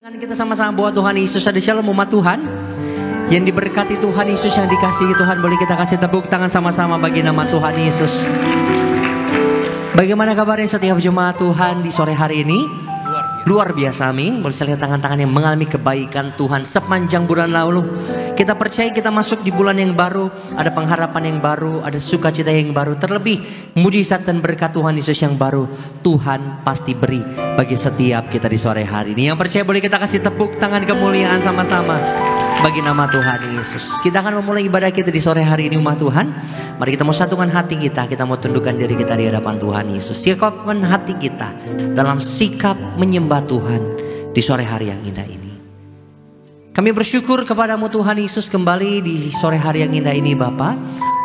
Kita sama-sama buat Tuhan Yesus. Ada shalom umat Tuhan yang diberkati Tuhan Yesus, yang dikasihi Tuhan. Boleh kita kasih tepuk tangan sama-sama bagi nama Tuhan Yesus. Bagaimana kabarnya setiap jemaat Tuhan di sore hari ini? Luar biasa, amin. Boleh saya lihat tangan-tangan yang mengalami kebaikan Tuhan sepanjang bulan lalu. Kita percaya kita masuk di bulan yang baru. Ada pengharapan yang baru, ada sukacita yang baru. Terlebih mujizat dan berkat Tuhan Yesus yang baru Tuhan pasti beri bagi setiap kita di sore hari ini. Yang percaya boleh kita kasih tepuk tangan kemuliaan sama-sama bagi nama Tuhan Yesus. Kita akan memulai ibadah kita di sore hari ini umat Tuhan. Mari kita mau satukan hati kita. Kita mau tundukkan diri kita di hadapan Tuhan Yesus. Sikapkan hati kita dalam sikap menyembah Tuhan di sore hari yang indah ini. Kami bersyukur kepadamu Tuhan Yesus, kembali di sore hari yang indah ini Bapa.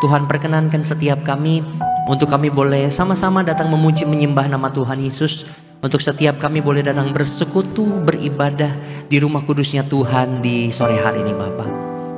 Tuhan perkenankan setiap kami untuk kami boleh sama-sama datang memuji menyembah nama Tuhan Yesus. Untuk setiap kami boleh datang bersekutu, beribadah di rumah kudusnya Tuhan di sore hari ini Bapa.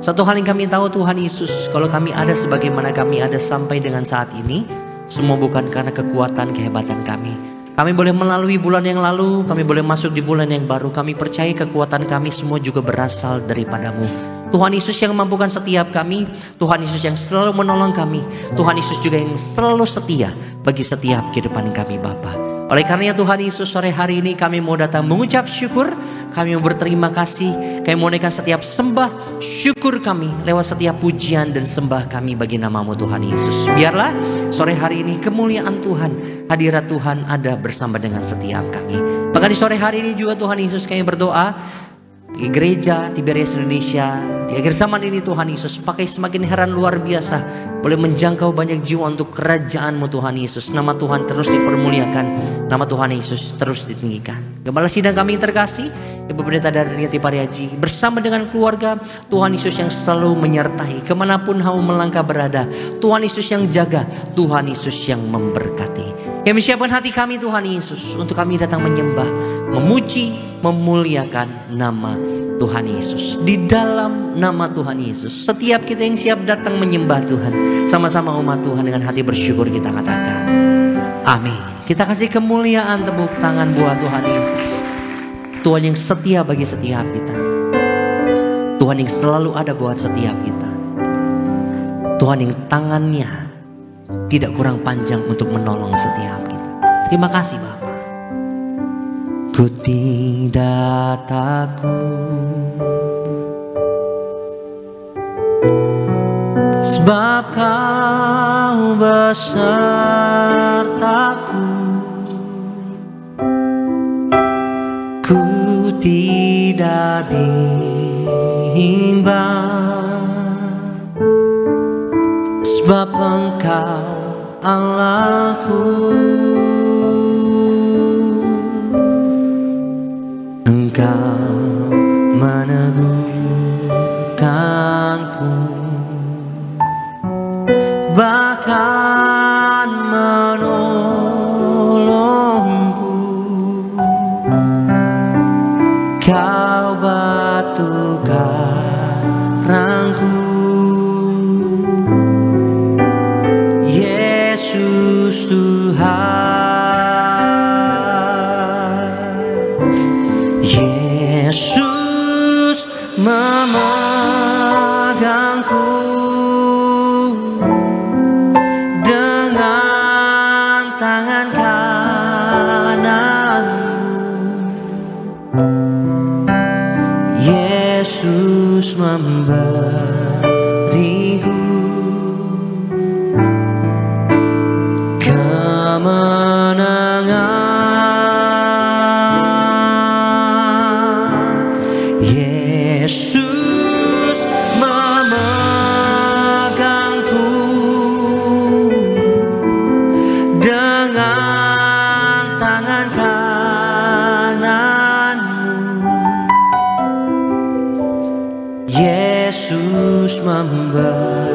Satu hal yang kami tahu Tuhan Yesus, kalau kami ada sebagaimana kami ada sampai dengan saat ini, semua bukan karena kekuatan kehebatan kami. Kami boleh melalui bulan yang lalu, kami boleh masuk di bulan yang baru. Kami percaya kekuatan kami semua juga berasal daripadamu. Tuhan Yesus yang memampukan setiap kami, Tuhan Yesus yang selalu menolong kami, Tuhan Yesus juga yang selalu setia bagi setiap kehidupan kami Bapa. Oleh karenanya Tuhan Yesus, sore hari ini kami mau datang mengucap syukur, kami mau berterima kasih, kami mau naikkan setiap sembah syukur kami lewat setiap pujian dan sembah kami bagi namamu Tuhan Yesus. Biarlah sore hari ini kemuliaan Tuhan, hadirat Tuhan ada bersama dengan setiap kami. Bahkan di sore hari ini juga Tuhan Yesus kami berdoa, di gereja Tiberias Indonesia di akhir zaman ini Tuhan Yesus pakai semakin heran luar biasa, boleh menjangkau banyak jiwa untuk kerajaan-Mu Tuhan Yesus. Nama Tuhan terus dipermuliakan, nama Tuhan Yesus terus ditinggikan. Gembala sidang kami yang terkasih, Ibu Pendeta dari Riyati Pariaji bersama dengan keluarga, Tuhan Yesus yang selalu menyertai kemanapun kamu melangkah berada. Tuhan Yesus yang jaga, Tuhan Yesus yang memberkati. Kami siapkan hati kami Tuhan Yesus untuk kami datang menyembah, memuji, memuliakan nama Tuhan Yesus. Di dalam nama Tuhan Yesus, setiap kita yang siap datang menyembah Tuhan, sama-sama umat Tuhan dengan hati bersyukur kita katakan amin. Kita kasih kemuliaan, tepuk tangan buat Tuhan Yesus. Tuhan yang setia bagi setiap kita, Tuhan yang selalu ada buat setiap kita, Tuhan yang tangannya tidak kurang panjang untuk menolong setiap kita. Terima kasih Bapa. Ku tidak takut, sebab Kau besertaku. Ku tidak bimbang, sebab Engkau Allahku. Engkau meneguhkanku, bahkan menolongku. Kau batu karangku, Yesus Tuhan. Yesus memegangku dengan tangan kananmu. Yesus memberiku kemenangan. Yesus memegangku dengan tangan kananmu. Yesus memberiku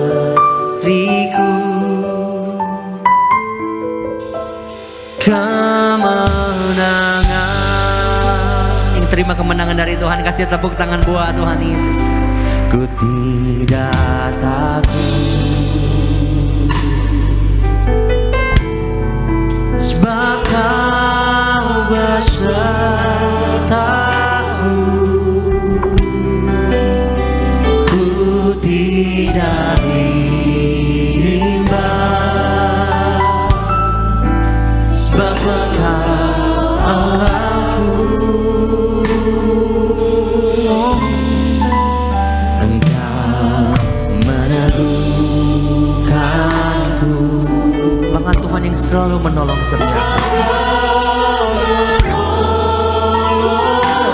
kemenangan. Yang terima kemenangan dari Tuhan, kasih tepuk tangan buat Tuhan Yesus. Ku tidak takut, sebab Kau besertaku. menolong setiap kami.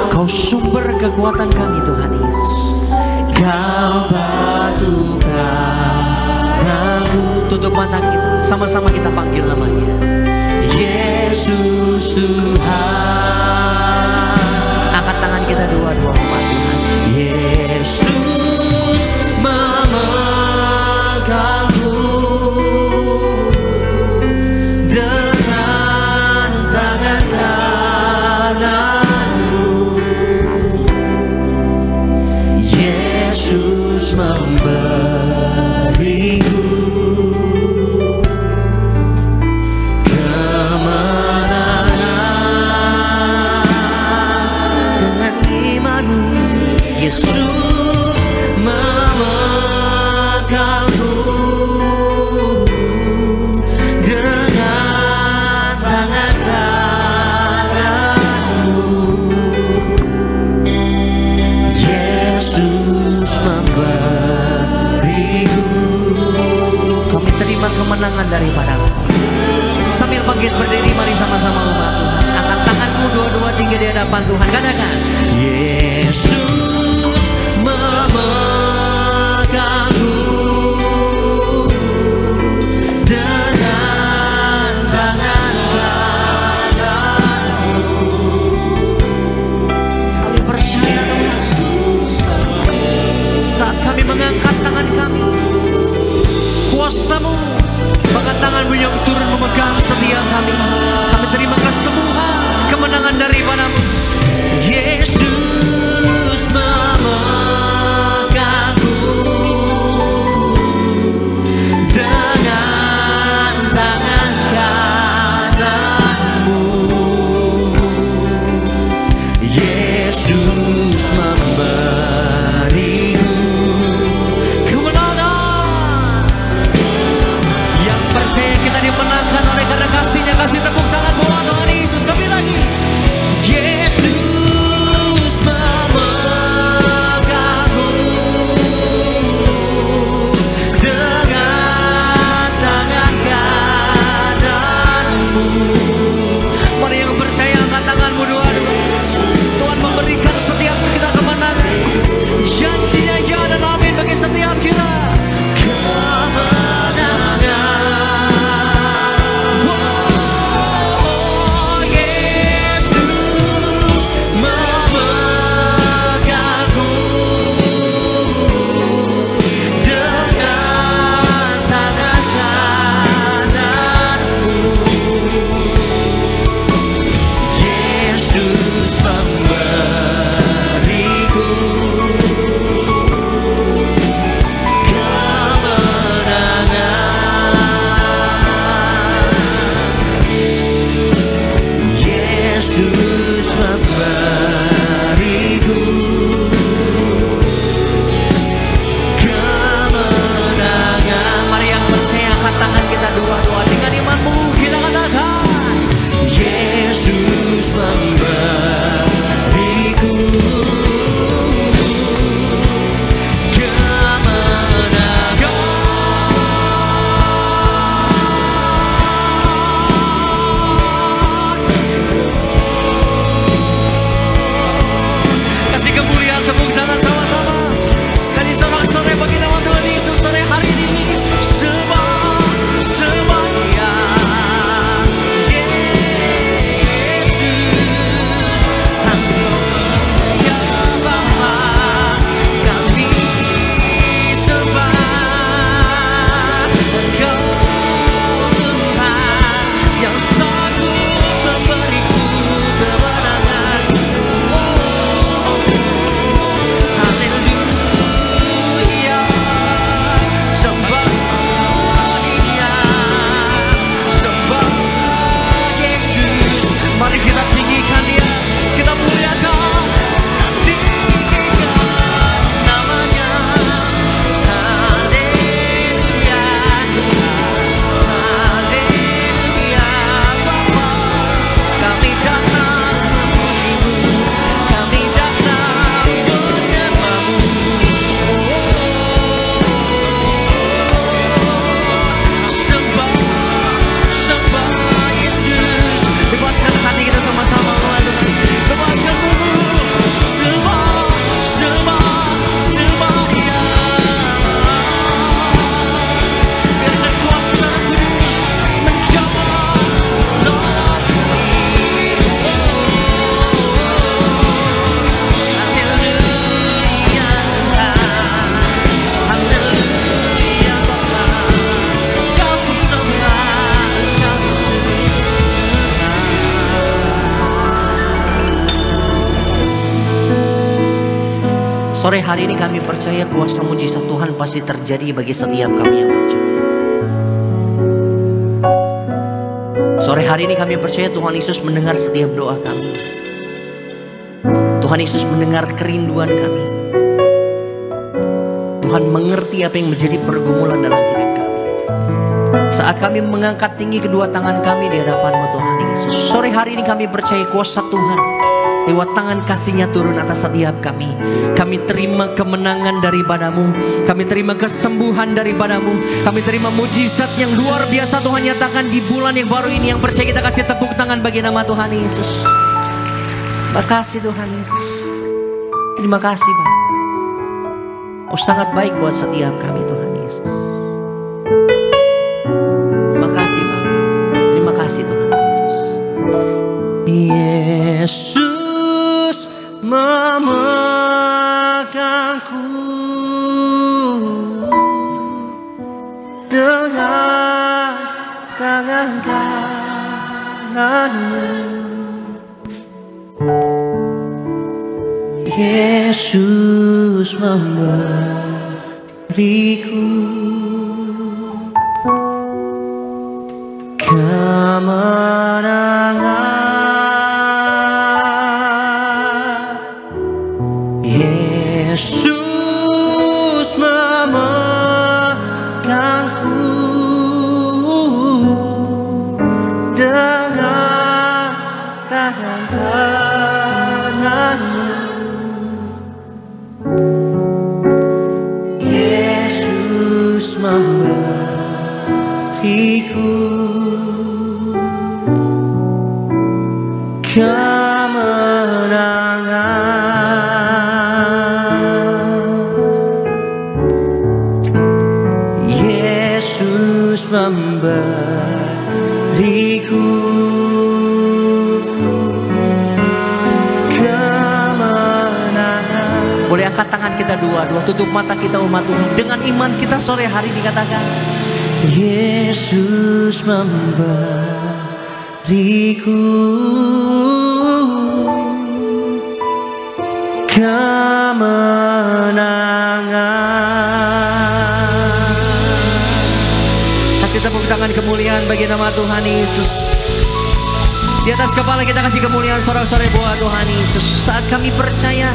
Kau sumber kekuatan kami Tuhan Yesus. Kau batu karangku. Tutup mata kita, sama-sama kita panggil namanya. Yesus Tuhan. Angkat tangan kita dua-dua umat Tuhan. Yesus memegangku dengan tangan kananmu. Yesus memberiku Yesus memegangku dengan tangan kananmu. Yesus memberiku. Kami terima kemenangan daripada-Mu. Sambil bangkit berdiri, mari sama-sama umat Tuhan. Angkat tanganmu dua-dua tinggi di hadapan Tuhan. Katakan, Yesus memegangku dengan tangan kananmu. Kami percaya Tuhan, saat kami mengangkat tangan kami, kuasa-Mu, bahkan tangan-Mu yang turun memegang setiap kami. Kami terima kesembuhan, kemenangan daripada-Mu. Yesus memegangku dengan tangan kananmu. Yesus memberiku kemenangan. Yang percaya kita dimenangkan oleh karena kasih-Nya, kasih tepuk Sore hari ini kami percaya kuasa mujizat Tuhan pasti terjadi bagi setiap kami yang percaya. Sore hari ini kami percaya Tuhan Yesus mendengar setiap doa kami. Tuhan Yesus mendengar kerinduan kami. Tuhan mengerti apa yang menjadi pergumulan dalam hidup kami. Saat kami mengangkat tinggi kedua tangan kami di hadapan-Mu Tuhan Yesus, sore hari ini kami percaya kuasa Tuhan lewat tangan kasih-Nya turun atas setiap kami. Kami terima kemenangan daripada-Mu. Kami terima kesembuhan daripada-Mu. Kami terima mujizat yang luar biasa Tuhan nyatakan di bulan yang baru ini. Yang percaya kita kasih tepuk tangan bagi nama Tuhan Yesus. Terima kasih Tuhan Yesus. Terima kasih Bapak. Oh, sangat baik buat setiap kami Tuhan Yesus. Terima kasih Bapak. Terima kasih Tuhan Yesus. Yesus memegangku dengan tangan kanan-Mu. Yesus memberiku kemenangan. Yesus memegangku dengan tangan kanan-Mu. Yesus memberiku kemenangan. Yesus memberiku kemenangan. Boleh angkat tangan kita dua-dua, tutup mata kita umat Tuhan. Dengan iman kita sore hari dikatakan, Yesus memberiku kemenangan. Kasih tepuk tangan kemuliaan bagi nama Tuhan Yesus. Di atas kepala kita kasih kemuliaan sorak-sorai buat Tuhan Yesus. Saat kami percaya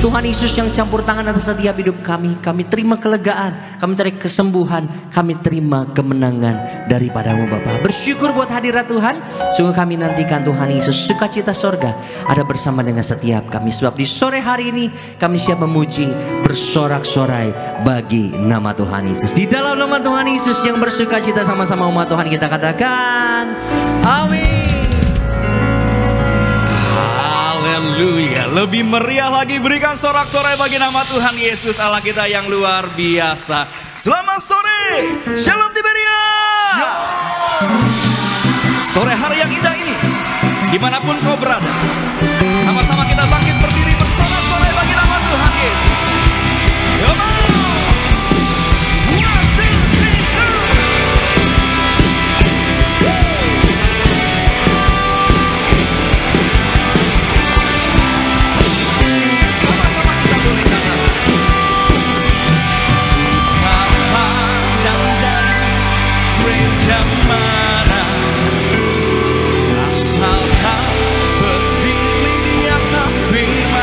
Tuhan Yesus yang campur tangan atas setiap hidup kami, kami terima kelegaan, kami terima kesembuhan, kami terima kemenangan daripada-Mu Bapa. Bersyukur buat hadirat Tuhan. Sungguh kami nantikan Tuhan Yesus, sukacita sorga ada bersama dengan setiap kami. Sebab di sore hari ini kami siap memuji, bersorak-sorai bagi nama Tuhan Yesus. Di dalam nama Tuhan Yesus yang bersukacita sama-sama umat Tuhan kita katakan, amin. Haleluya. Lebih meriah lagi berikan sorak-sorai bagi nama Tuhan Yesus Allah kita yang luar biasa. Selamat sore, Shalom Tiberia. Sore hari yang indah ini, dimanapun kau berada, sama-sama kita bangkit berdiri bersorak-sorai bagi nama Tuhan Yesus. Come on. 1, 2, 3, go. Mana asal kau berdiri di atas firman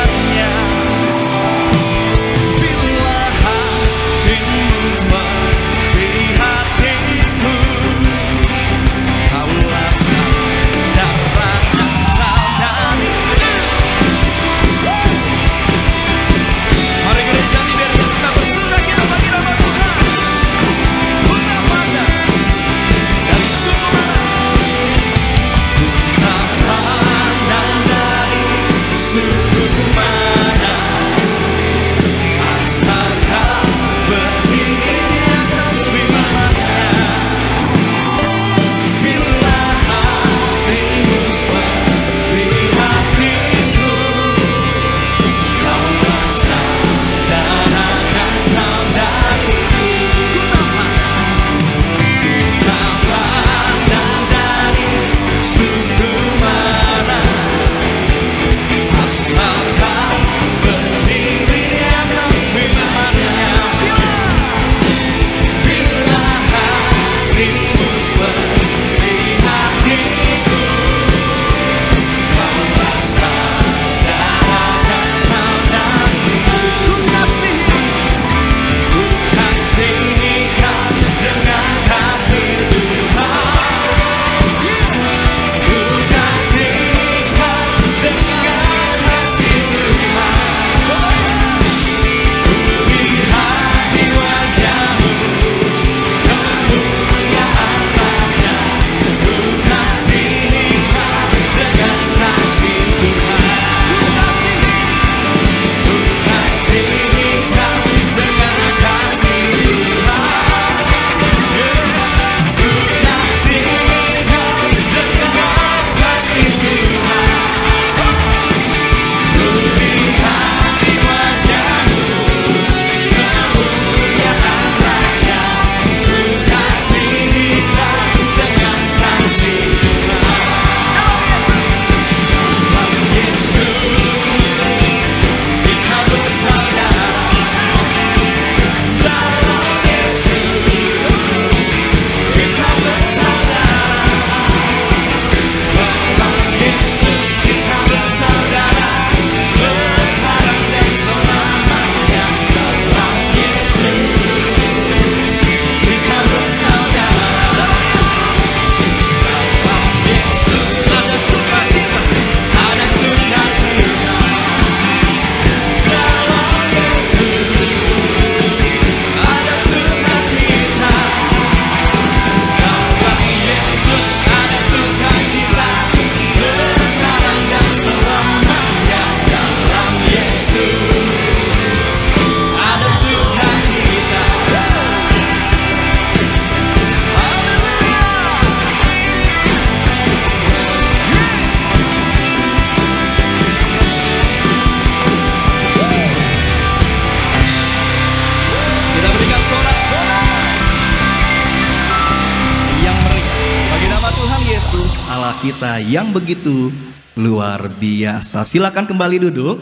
Allah kita yang begitu luar biasa. Silakan kembali duduk.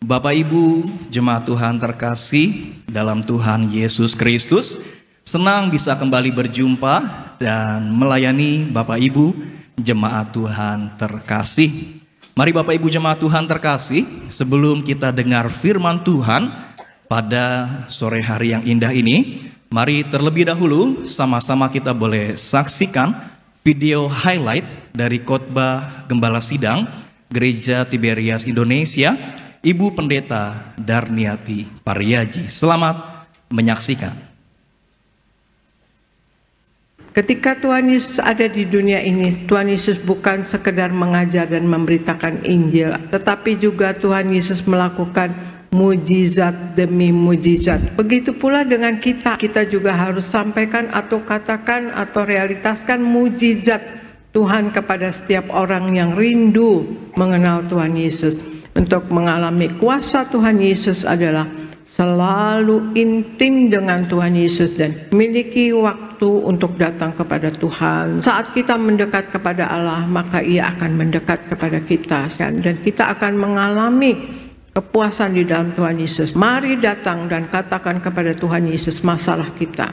Bapak Ibu jemaat Tuhan terkasih dalam Tuhan Yesus Kristus, senang bisa kembali berjumpa dan melayani Bapak Ibu jemaat Tuhan terkasih. Mari Bapak Ibu jemaat Tuhan terkasih, sebelum kita dengar firman Tuhan pada sore hari yang indah ini, mari terlebih dahulu sama-sama kita boleh saksikan video highlight dari khotbah Gembala Sidang Gereja Tiberias Indonesia, Ibu Pendeta Darniati Pariaji. Selamat menyaksikan. Ketika Tuhan Yesus ada di dunia ini, Tuhan Yesus bukan sekedar mengajar dan memberitakan Injil, tetapi juga Tuhan Yesus melakukan mujizat demi mujizat. Begitu pula dengan kita juga harus sampaikan atau katakan atau realitaskan mujizat Tuhan kepada setiap orang yang rindu mengenal Tuhan Yesus. Untuk mengalami kuasa Tuhan Yesus adalah selalu intim dengan Tuhan Yesus dan memiliki waktu untuk datang kepada Tuhan. Saat kita mendekat kepada Allah, maka Ia akan mendekat kepada kita dan kita akan mengalami kepuasan di dalam Tuhan Yesus. Mari datang dan katakan kepada Tuhan Yesus masalah kita.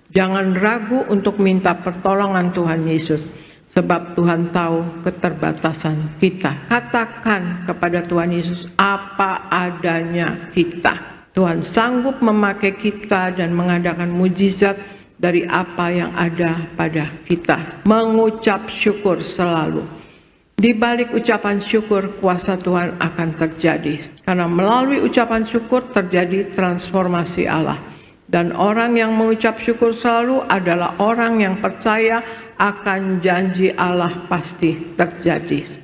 Jangan ragu untuk minta pertolongan Tuhan Yesus, sebab Tuhan tahu keterbatasan kita. Katakan kepada Tuhan Yesus apa adanya kita. Tuhan sanggup memakai kita dan mengadakan mujizat dari apa yang ada pada kita. Mengucap syukur selalu. Di balik ucapan syukur, kuasa Tuhan akan terjadi. Karena melalui ucapan syukur terjadi transformasi Allah. Dan orang yang mengucap syukur selalu adalah orang yang percaya akan janji Allah pasti terjadi.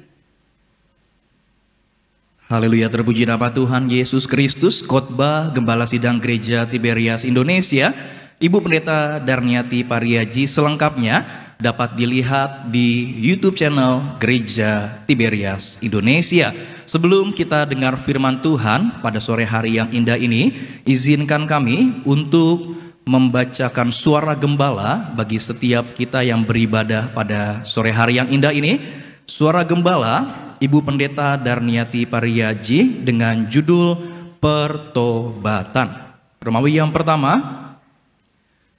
Haleluya, terpuji nama Tuhan Yesus Kristus. Khotbah Gembala Sidang Gereja Tiberias Indonesia, Ibu Pendeta Darniati Pariaji, selengkapnya dapat dilihat di YouTube channel Gereja Tiberias Indonesia. Sebelum kita dengar firman Tuhan pada sore hari yang indah ini, izinkan kami untuk membacakan suara gembala bagi setiap kita yang beribadah pada sore hari yang indah ini. Suara gembala Ibu Pendeta Darniati Pariaji dengan judul Pertobatan. Romawi yang pertama,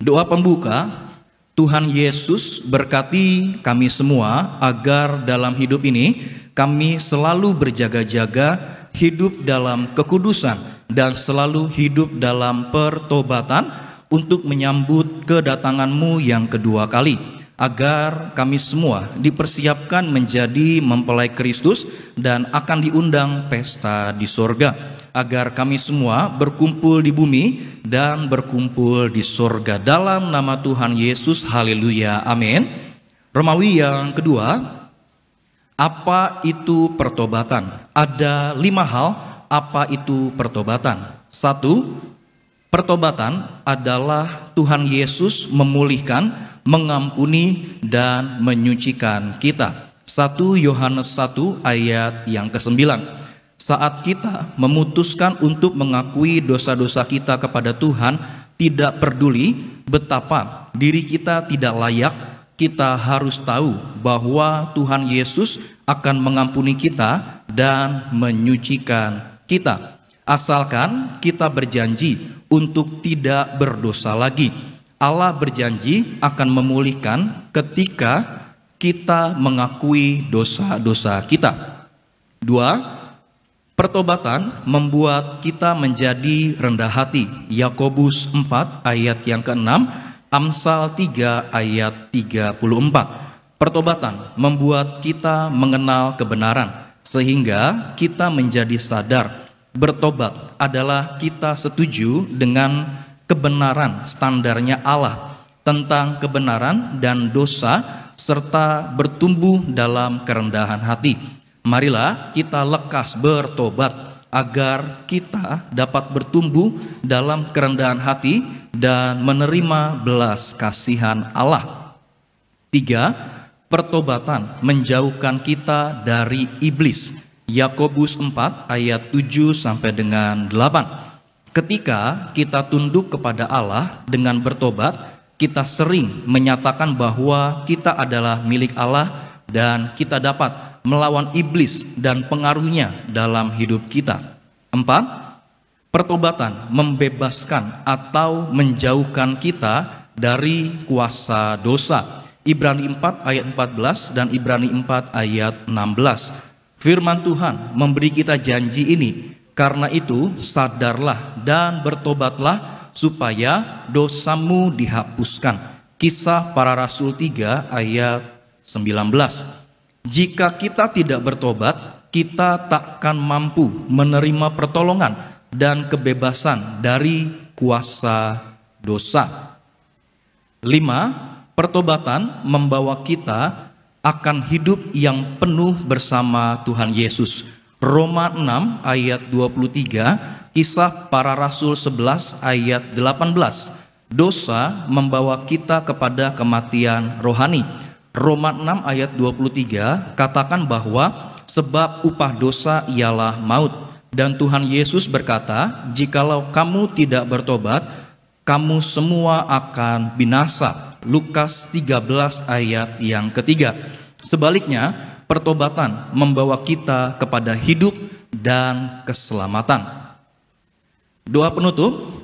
doa pembuka. Tuhan Yesus berkati kami semua agar dalam hidup ini kami selalu berjaga-jaga, hidup dalam kekudusan dan selalu hidup dalam pertobatan untuk menyambut kedatangan-Mu yang kedua kali, agar kami semua dipersiapkan menjadi mempelai Kristus dan akan diundang pesta di sorga, agar kami semua berkumpul di bumi dan berkumpul di sorga dalam nama Tuhan Yesus. Haleluya, amin. Romawi yang kedua, apa itu pertobatan? Ada 5 hal apa itu pertobatan. 1, pertobatan adalah Tuhan Yesus memulihkan, mengampuni dan menyucikan kita. 1 Yohanes 1 ayat yang ke-9. Saat kita memutuskan untuk mengakui dosa-dosa kita kepada Tuhan, tidak peduli betapa diri kita tidak layak, kita harus tahu bahwa Tuhan Yesus akan mengampuni kita dan menyucikan kita. Asalkan kita berjanji untuk tidak berdosa lagi. Allah berjanji akan memulihkan ketika kita mengakui dosa-dosa kita. 2, pertobatan membuat kita menjadi rendah hati. Yakobus 4 ayat yang ke-6, Amsal 3 ayat 34. Pertobatan membuat kita mengenal kebenaran sehingga kita menjadi sadar. Bertobat adalah kita setuju dengan kebenaran standarnya Allah tentang kebenaran dan dosa serta bertumbuh dalam kerendahan hati. Marilah kita lekas bertobat agar kita dapat bertumbuh dalam kerendahan hati dan menerima belas kasihan Allah. 3, pertobatan menjauhkan kita dari iblis. Yakobus 4 ayat 7 sampai dengan 8. Ketika kita tunduk kepada Allah dengan bertobat, kita sering menyatakan bahwa kita adalah milik Allah dan kita dapat melawan iblis dan pengaruhnya dalam hidup kita. 4. Pertobatan membebaskan atau menjauhkan kita dari kuasa dosa. Ibrani 4 ayat 14 dan Ibrani 4 ayat 16. Firman Tuhan memberi kita janji ini. Karena itu sadarlah dan bertobatlah supaya dosamu dihapuskan. Kisah Para Rasul 3 ayat 19. Jika kita tidak bertobat, kita takkan mampu menerima pertolongan dan kebebasan dari kuasa dosa. 5. Pertobatan membawa kita akan hidup yang penuh bersama Tuhan Yesus. Roma 6 ayat 23, Kisah Para Rasul 11 ayat 18. Dosa membawa kita kepada kematian rohani. Roma 6 ayat 23 katakan bahwa sebab upah dosa ialah maut. Dan Tuhan Yesus berkata, jikalau kamu tidak bertobat, kamu semua akan binasa. Lukas 13 ayat yang ketiga. Sebaliknya, pertobatan membawa kita kepada hidup dan keselamatan. Doa penutup.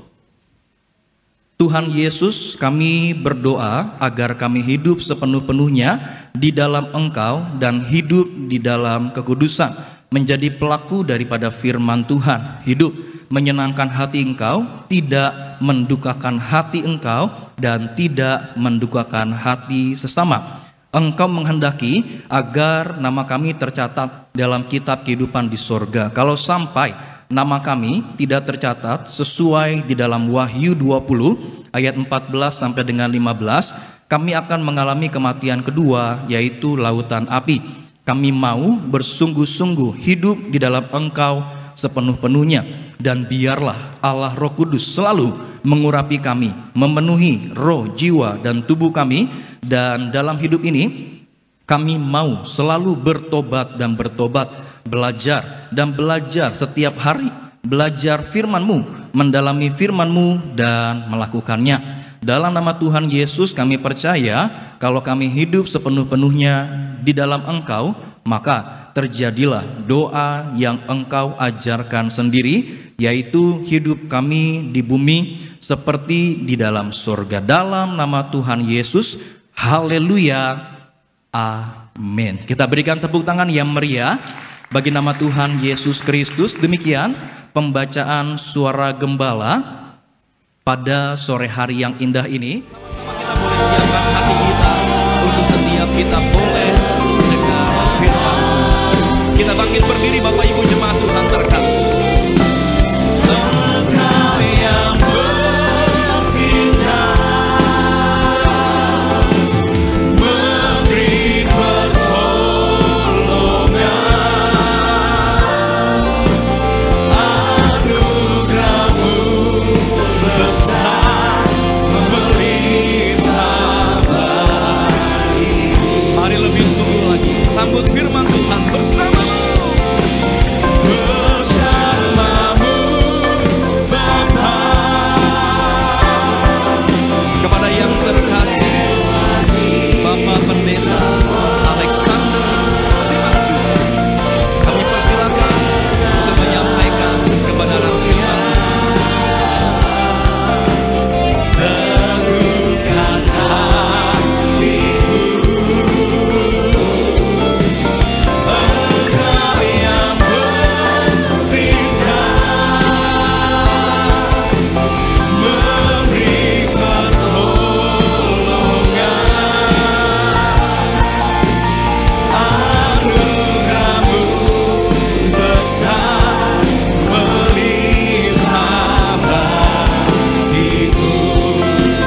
Tuhan Yesus, kami berdoa agar kami hidup sepenuh-penuhnya di dalam Engkau dan hidup di dalam kekudusan, menjadi pelaku daripada firman Tuhan, hidup menyenangkan hati Engkau, tidak mendukakan hati Engkau, dan tidak mendukakan hati sesama. Engkau menghendaki agar nama kami tercatat dalam kitab kehidupan di sorga. Kalau sampai nama kami tidak tercatat sesuai di dalam Wahyu 20 ayat 14 sampai dengan 15, kami akan mengalami kematian kedua, yaitu lautan api. Kami mau bersungguh-sungguh hidup di dalam Engkau sepenuh-penuhnya, dan biarlah Allah Roh Kudus selalu mengurapi kami, memenuhi roh, jiwa, dan tubuh kami. Dan dalam hidup ini kami mau selalu bertobat dan bertobat, belajar dan belajar setiap hari, belajar firman-Mu, mendalami firman-Mu dan melakukannya. Dalam nama Tuhan Yesus kami percaya kalau kami hidup sepenuh-penuhnya di dalam Engkau, maka terjadilah doa yang Engkau ajarkan sendiri, yaitu hidup kami di bumi seperti di dalam surga. Dalam nama Tuhan Yesus, haleluya, amin. Kita berikan tepuk tangan yang meriah bagi nama Tuhan Yesus Kristus. Demikian pembacaan suara gembala pada sore hari yang indah ini. Sama-sama kita boleh siapkan hati kita untuk setiap kita boleh mendengar firman. Kita bangkit berdiri, Bapak Ibu jemaat Tuhan terkasih. Engkau yang bertindak, memberi pertolongan, anugerah-Mu besar, melimpah bagi. Mari lebih sungguh lagi sambut firman Tuhan bersama-Mu. Bersama-Mu Bapa. Kepada yang terkasih Bapak Pendeta Alexander Simanjuntak, kami persilakan untuk menyampaikan kebenaran firman. Teguhkan hatiku, Engkau yang bertindak, memberi pertolongan, anugerah-Mu besar, melimpah bagiku.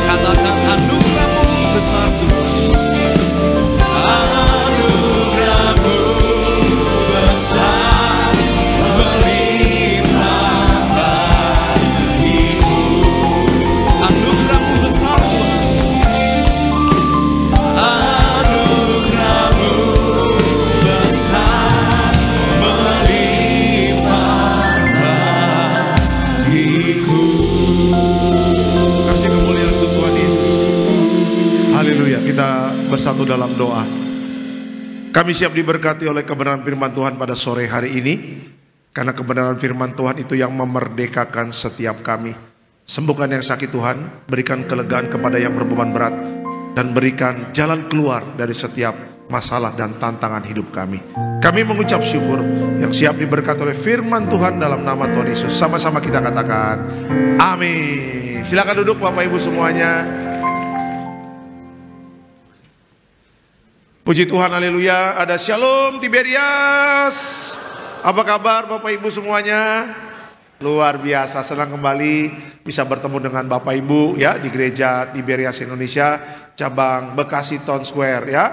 Katakan anugerah-Mu besar Tuhan, anugerah-Mu besar, melimpah bagiku. Anugerah-Mu besar Tuhan, anugerah-Mu besar, melimpah bagiku. Kasih kemuliaan untuk Tuhan Yesus. Haleluya. Kita bersatu dalam doa. Kami siap diberkati oleh kebenaran firman Tuhan pada sore hari ini. Karena kebenaran firman Tuhan itu yang memerdekakan setiap kami. Sembuhkan yang sakit Tuhan, berikan kelegaan kepada yang berbeban berat, dan berikan jalan keluar dari setiap masalah dan tantangan hidup kami. Kami mengucap syukur yang siap diberkati oleh firman Tuhan dalam nama Tuhan Yesus. Sama-sama kita katakan amin. Silakan duduk Bapak Ibu semuanya. Puji Tuhan, haleluya. Ada Shalom Tiberias. Apa kabar Bapak Ibu semuanya? Luar biasa, senang kembali bisa bertemu dengan Bapak Ibu ya di gereja Tiberias Indonesia cabang Bekasi Town Square ya.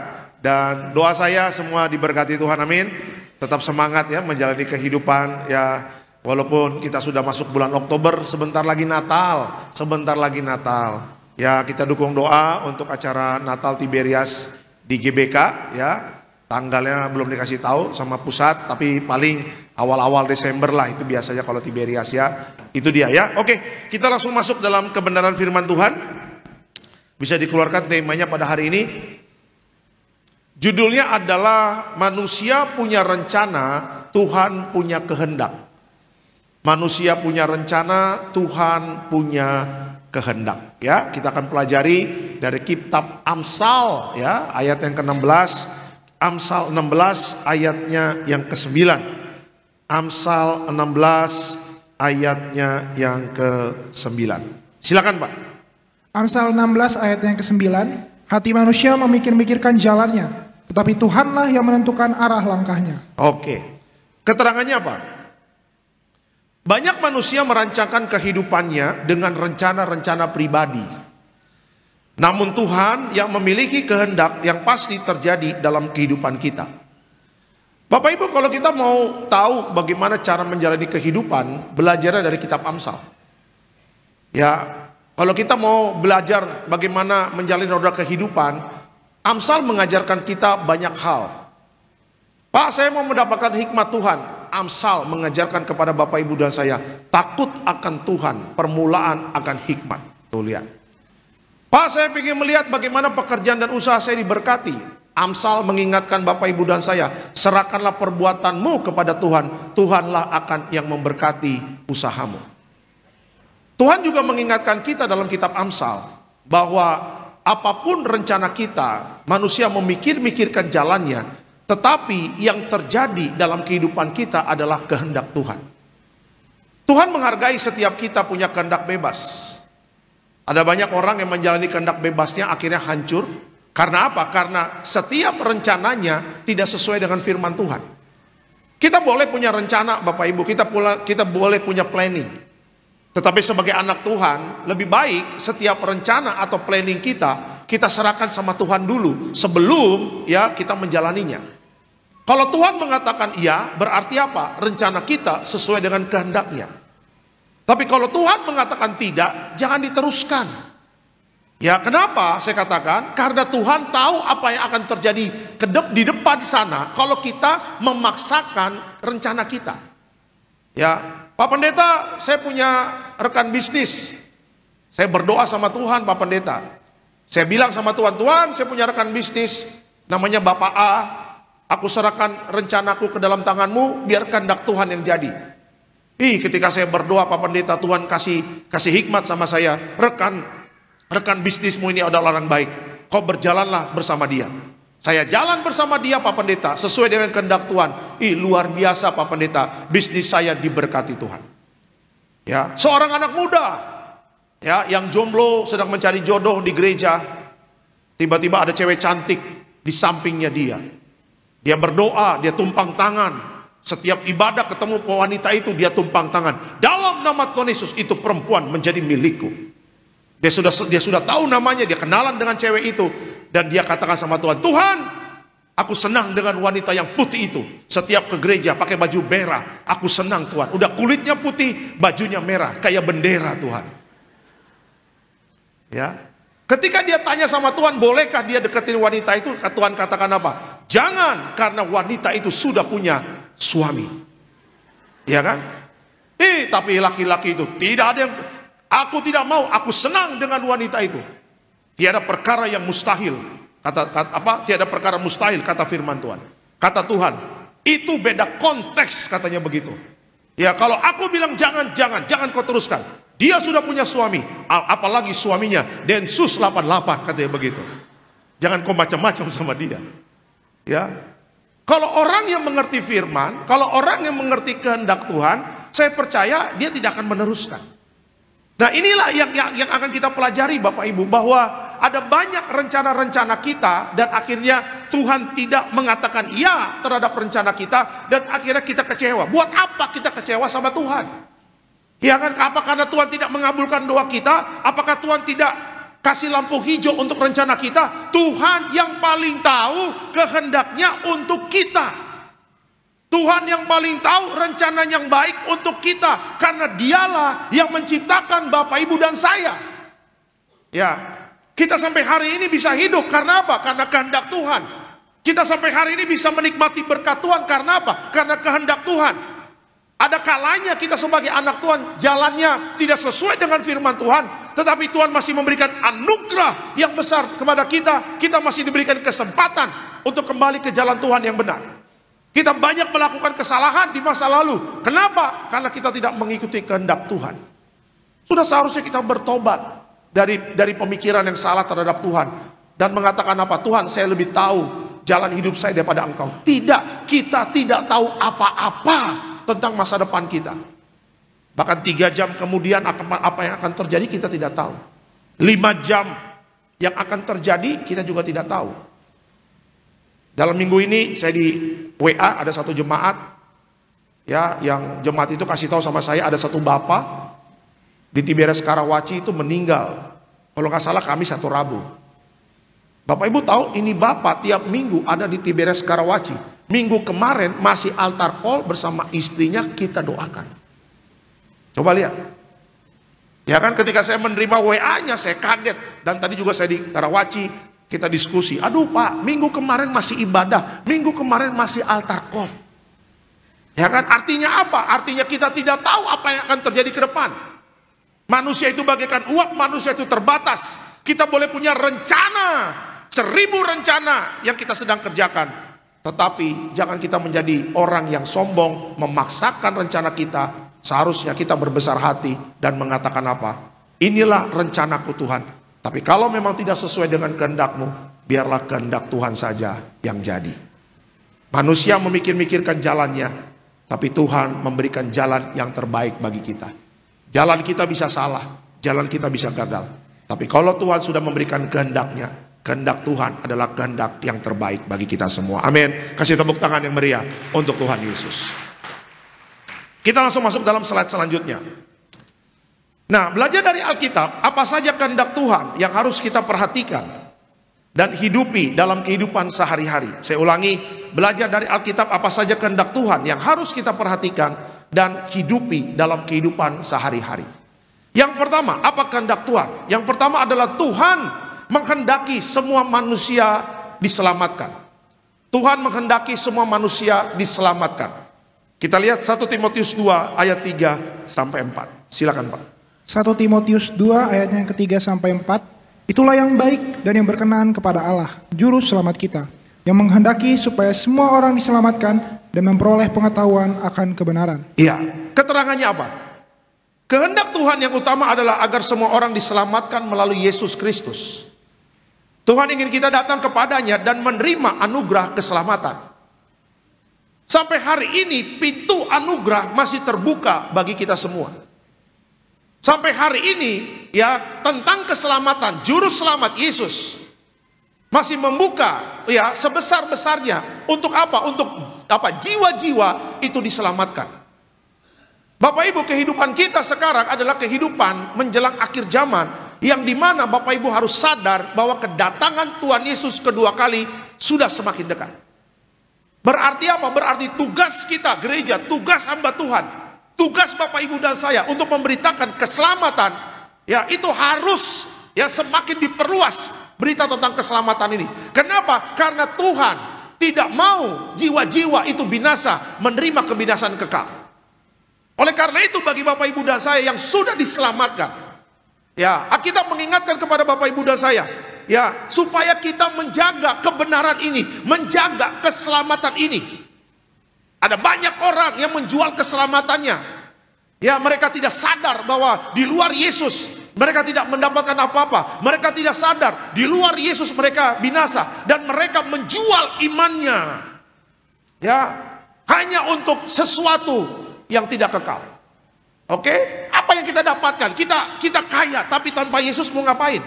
Dan doa saya semua diberkati Tuhan, amin. Tetap semangat ya menjalani kehidupan ya. Walaupun kita sudah masuk bulan Oktober, sebentar lagi Natal, ya. Kita dukung doa untuk acara Natal Tiberias di GBK ya. Tanggalnya belum dikasih tahu sama pusat, tapi paling awal-awal Desember lah itu biasanya kalau Tiberias ya. Itu dia ya. Oke, kita langsung masuk dalam kebenaran firman Tuhan. Bisa dikeluarkan temanya pada hari ini. Judulnya adalah manusia punya rencana, Tuhan punya kehendak. Manusia punya rencana, Tuhan punya kehendak. Ya, kita akan pelajari dari kitab Amsal ya, ayat yang ke-16. Amsal 16 ayatnya yang ke-9. Amsal 16 ayatnya yang ke-9. Silakan Pak. Amsal 16 ayat yang ke-9. Hati manusia memikir-mikirkan jalannya, tetapi Tuhanlah yang menentukan arah langkahnya. Oke. Keterangannya apa? Banyak manusia merancangkan kehidupannya dengan rencana-rencana pribadi. Namun Tuhan yang memiliki kehendak yang pasti terjadi dalam kehidupan kita. Bapak Ibu, kalau kita mau tahu bagaimana cara menjalani kehidupan, belajarnya dari kitab Amsal. Ya, kalau kita mau belajar bagaimana menjalani roda kehidupan, Amsal mengajarkan kita banyak hal. Pak, saya mau mendapatkan hikmat Tuhan. Amsal mengajarkan kepada Bapak Ibu dan saya, takut akan Tuhan, permulaan akan hikmat. Tuh lihat. Pak, saya ingin melihat bagaimana pekerjaan dan usaha saya diberkati. Amsal mengingatkan Bapak Ibu dan saya, serahkanlah perbuatanmu kepada Tuhan. Tuhanlah akan yang memberkati usahamu. Tuhan juga mengingatkan kita dalam kitab Amsal, bahwa apapun rencana kita, manusia memikir-mikirkan jalannya, tetapi yang terjadi dalam kehidupan kita adalah kehendak Tuhan. Tuhan menghargai setiap kita punya kehendak bebas. Ada banyak orang yang menjalani kehendak bebasnya akhirnya hancur. Karena apa? Karena setiap rencananya tidak sesuai dengan firman Tuhan. Kita boleh punya rencana Bapak Ibu, kita boleh punya planning. Tetapi sebagai anak Tuhan, lebih baik setiap rencana atau planning kita serahkan sama Tuhan dulu sebelum ya kita menjalaninya. Kalau Tuhan mengatakan iya, berarti apa? Rencana kita sesuai dengan kehendaknya. Tapi kalau Tuhan mengatakan tidak, jangan diteruskan. Ya, kenapa saya katakan? Karena Tuhan tahu apa yang akan terjadi di depan sana kalau kita memaksakan rencana kita. Ya, Pak Pendeta, saya punya rekan bisnis. Saya berdoa sama Tuhan, Pak Pendeta. Saya bilang sama Tuhan, Tuhan, saya punya rekan bisnis namanya Bapak A. Aku serahkan rencanaku ke dalam tanganmu, biar kehendak Tuhan yang jadi. Ketika saya berdoa Pak Pendeta, Tuhan kasih hikmat sama saya. Rekan bisnismu ini adalah orang baik. Kau berjalanlah bersama dia. Saya jalan bersama dia Pak Pendeta, sesuai dengan kehendak Tuhan. Luar biasa Pak Pendeta, bisnis saya diberkati Tuhan. Ya, seorang anak muda ya yang jomblo sedang mencari jodoh di gereja. Tiba-tiba ada cewek cantik di sampingnya dia. Dia berdoa, dia tumpang tangan. Setiap ibadah ketemu wanita itu dia tumpang tangan. Dalam nama Tuhan Yesus itu perempuan menjadi milikku. Dia sudah tahu namanya, dia kenalan dengan cewek itu. Dan dia katakan sama Tuhan, Tuhan, aku senang dengan wanita yang putih itu. Setiap ke gereja pakai baju merah. Aku senang Tuhan. Udah kulitnya putih, bajunya merah. Kayak bendera Tuhan. Ya. Ketika dia tanya sama Tuhan, bolehkah dia deketin wanita itu? Tuhan katakan apa? Jangan, karena wanita itu sudah punya suami. Ya kan? Tapi laki-laki itu tidak ada yang, aku tidak mau, aku senang dengan wanita itu. Tiada perkara yang mustahil. Tiada perkara mustahil kata firman Tuhan. Kata Tuhan, itu beda konteks katanya begitu. Ya kalau aku bilang jangan kau teruskan. Dia sudah punya suami, apalagi suaminya Densus 88 katanya begitu. Jangan kau macam-macam sama dia. Ya. Kalau orang yang mengerti firman, kalau orang yang mengerti kehendak Tuhan, saya percaya dia tidak akan meneruskan. Nah inilah yang akan kita pelajari Bapak Ibu, bahwa ada banyak rencana-rencana kita dan akhirnya Tuhan tidak mengatakan ya terhadap rencana kita dan akhirnya kita kecewa. Buat apa kita kecewa sama Tuhan? Ya kan, apa karena Tuhan tidak mengabulkan doa kita? Apakah Tuhan tidak kasih lampu hijau untuk rencana kita? Tuhan yang paling tahu kehendaknya untuk kita. Tuhan yang paling tahu rencana yang baik untuk kita, karena dialah yang menciptakan Bapak Ibu dan saya. Ya, kita sampai hari ini bisa hidup karena apa? Karena kehendak Tuhan. Kita sampai hari ini bisa menikmati berkat Tuhan karena apa? Karena kehendak Tuhan. Ada kalanya kita sebagai anak Tuhan jalannya tidak sesuai dengan firman Tuhan, tetapi Tuhan masih memberikan anugerah yang besar kepada kita. Kita masih diberikan kesempatan untuk kembali ke jalan Tuhan yang benar. Kita banyak melakukan kesalahan di masa lalu. Kenapa? Karena kita tidak mengikuti kehendak Tuhan. Sudah seharusnya kita bertobat dari pemikiran yang salah terhadap Tuhan dan mengatakan apa? Tuhan, saya lebih tahu jalan hidup saya daripada Engkau. Tidak, kita tidak tahu apa-apa tentang masa depan kita. Bahkan 3 jam kemudian apa yang akan terjadi kita tidak tahu. 5 jam yang akan terjadi kita juga tidak tahu. Dalam minggu ini saya di WA ada satu jemaat, ya, yang jemaat itu kasih tahu sama saya ada satu bapak di Tiberias Karawaci itu meninggal. Kalau nggak salah Kamis atau Rabu. Bapak Ibu tahu ini bapak tiap minggu ada di Tiberias Karawaci. Minggu kemarin masih altar call bersama istrinya kita doakan. Coba lihat. Ya kan, ketika saya menerima WA-nya saya kaget. Dan tadi juga saya di Karawaci kita diskusi. Aduh Pak, minggu kemarin masih ibadah, minggu kemarin masih altar call. Ya kan, artinya apa? Artinya kita tidak tahu apa yang akan terjadi ke depan. Manusia itu bagaikan uap, manusia itu terbatas. Kita boleh punya rencana, 1000 rencana yang kita sedang kerjakan. Tetapi jangan kita menjadi orang yang sombong, memaksakan rencana kita. Seharusnya kita berbesar hati dan mengatakan apa? Inilah rencanaku Tuhan. Tapi kalau memang tidak sesuai dengan kehendak-Mu, biarlah kehendak Tuhan saja yang jadi. Manusia memikir-mikirkan jalannya, tapi Tuhan memberikan jalan yang terbaik bagi kita. Jalan kita bisa salah, jalan kita bisa gagal. Tapi kalau Tuhan sudah memberikan kehendak-Nya, kehendak Tuhan adalah kehendak yang terbaik bagi kita semua. Amin. Kasih tepuk tangan yang meriah untuk Tuhan Yesus. Kita langsung masuk dalam slide selanjutnya. Nah, belajar dari Alkitab, apa saja kehendak Tuhan yang harus kita perhatikan dan hidupi dalam kehidupan sehari-hari. Saya ulangi, belajar dari Alkitab apa saja kehendak Tuhan yang harus kita perhatikan dan hidupi dalam kehidupan sehari-hari. Yang pertama, apa kehendak Tuhan? Yang pertama adalah Tuhan menghendaki semua manusia diselamatkan. Tuhan menghendaki semua manusia diselamatkan. Kita lihat 1 Timotius 2 ayat 3 sampai 4. Silakan Pak. 1 Timotius 2 ayatnya yang ketiga sampai 4. Itulah yang baik dan yang berkenan kepada Allah, juru selamat kita, yang menghendaki supaya semua orang diselamatkan dan memperoleh pengetahuan akan kebenaran. Iya, keterangannya apa? Kehendak Tuhan yang utama adalah agar semua orang diselamatkan melalui Yesus Kristus. Tuhan ingin kita datang kepadanya dan menerima anugerah keselamatan. Sampai hari ini pintu anugerah masih terbuka bagi kita semua. Sampai hari ini ya, tentang keselamatan, juru selamat Yesus masih membuka ya sebesar-besarnya untuk apa? Untuk apa? Jiwa-jiwa itu diselamatkan. Bapak Ibu, kehidupan kita sekarang adalah kehidupan menjelang akhir zaman, yang dimana Bapak Ibu harus sadar bahwa kedatangan Tuhan Yesus kedua kali sudah semakin dekat. Berarti apa? Berarti tugas kita gereja, tugas hamba Tuhan, tugas Bapak Ibu dan saya untuk memberitakan keselamatan, ya itu harus ya semakin diperluas berita tentang keselamatan ini. Kenapa? Karena Tuhan tidak mau jiwa-jiwa itu binasa, menerima kebinasaan kekal. Oleh karena itu bagi Bapak Ibu dan saya yang sudah diselamatkan, ya, kita mengingatkan kepada Bapak Ibu dan saya, Ya, supaya kita menjaga kebenaran ini, menjaga keselamatan ini. Ada banyak orang yang menjual keselamatannya. Ya, mereka tidak sadar bahwa di luar Yesus mereka tidak mendapatkan apa-apa. Mereka tidak sadar di luar Yesus mereka binasa, dan mereka menjual imannya. Ya, hanya untuk sesuatu yang tidak kekal. Oke? Apa yang kita dapatkan? Kita kaya, tapi tanpa Yesus mau ngapain?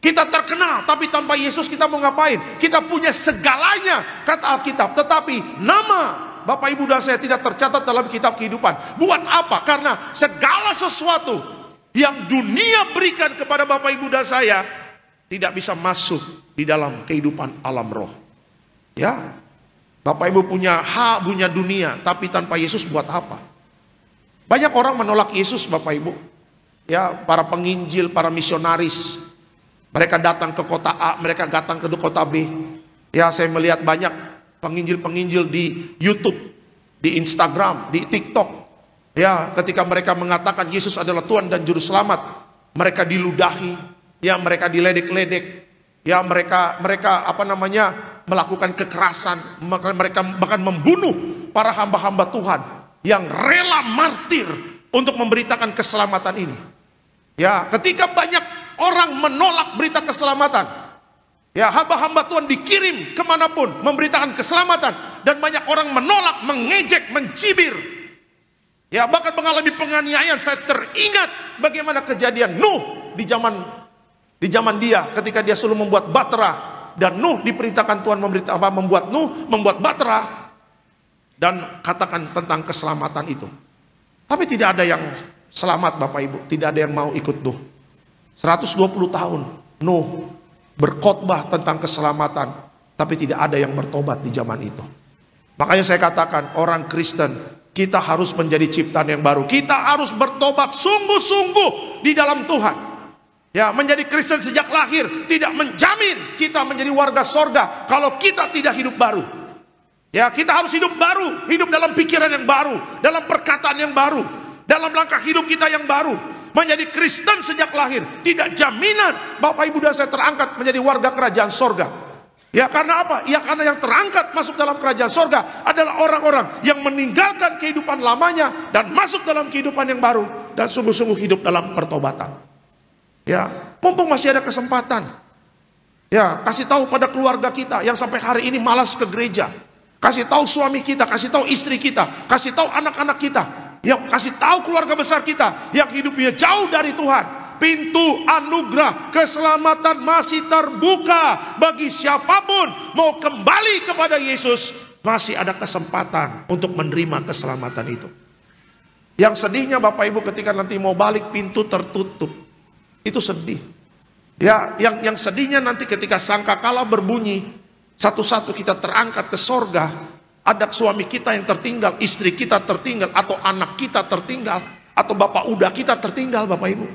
Kita terkenal, tapi tanpa Yesus kita mau ngapain? Kita punya segalanya, kata Alkitab, tetapi nama Bapak Ibu dan saya tidak tercatat dalam kitab kehidupan. Buat apa? Karena segala sesuatu yang dunia berikan kepada Bapak Ibu dan saya tidak bisa masuk di dalam kehidupan alam roh. Ya, Bapak Ibu punya hak, punya dunia, tapi tanpa Yesus buat apa? Banyak orang menolak Yesus, Bapak Ibu. Ya, para penginjil, para misionaris, mereka datang ke kota A, mereka datang ke kota B. Ya, saya melihat banyak penginjil-penginjil di YouTube, di Instagram, di TikTok. Ya, ketika mereka mengatakan Yesus adalah Tuhan dan Juru Selamat, mereka diludahi, ya mereka diledek-ledek, ya mereka melakukan kekerasan, mereka bahkan membunuh para hamba-hamba Tuhan yang rela martir untuk memberitakan keselamatan ini. Ya, ketika banyak orang menolak berita keselamatan, ya, hamba-hamba Tuhan dikirim kemanapun memberitakan keselamatan, dan banyak orang menolak, mengejek, mencibir. Ya, bahkan mengalami penganiayaan. Saya teringat bagaimana kejadian Nuh di zaman dia, ketika dia selalu membuat bahtera, dan Nuh diperintahkan Tuhan membuat bahtera dan katakan tentang keselamatan itu. Tapi tidak ada yang selamat, Bapak Ibu. Tidak ada yang mau ikut Nuh. 120 tahun Nuh berkhotbah tentang keselamatan, tapi tidak ada yang bertobat di zaman itu. Makanya saya katakan, orang Kristen, kita harus menjadi ciptaan yang baru. Kita harus bertobat sungguh-sungguh di dalam Tuhan. Ya, menjadi Kristen sejak lahir tidak menjamin kita menjadi warga sorga kalau kita tidak hidup baru. Ya, kita harus hidup baru, hidup dalam pikiran yang baru, dalam perkataan yang baru, dalam langkah hidup kita yang baru. Menjadi Kristen sejak lahir tidak jaminan Bapak Ibu dan saya terangkat menjadi warga kerajaan sorga. Ya, karena apa? Ya, karena yang terangkat masuk dalam kerajaan sorga adalah orang-orang yang meninggalkan kehidupan lamanya dan masuk dalam kehidupan yang baru, dan sungguh-sungguh hidup dalam pertobatan. Ya, mumpung masih ada kesempatan. Ya, kasih tahu pada keluarga kita yang sampai hari ini malas ke gereja. Kasih tahu suami kita, kasih tahu istri kita, kasih tahu anak-anak kita. Yang kasih tahu keluarga besar kita yang hidupnya jauh dari Tuhan. Pintu anugerah keselamatan masih terbuka bagi siapapun mau kembali kepada Yesus. Masih ada kesempatan untuk menerima keselamatan itu. Yang sedihnya Bapak Ibu, ketika nanti mau balik pintu tertutup, itu sedih. Ya, yang sedihnya nanti ketika sangkakala berbunyi, satu-satu kita terangkat ke sorga, ada suami kita yang tertinggal, istri kita tertinggal, atau anak kita tertinggal, atau bapak udah kita tertinggal, Bapak Ibu.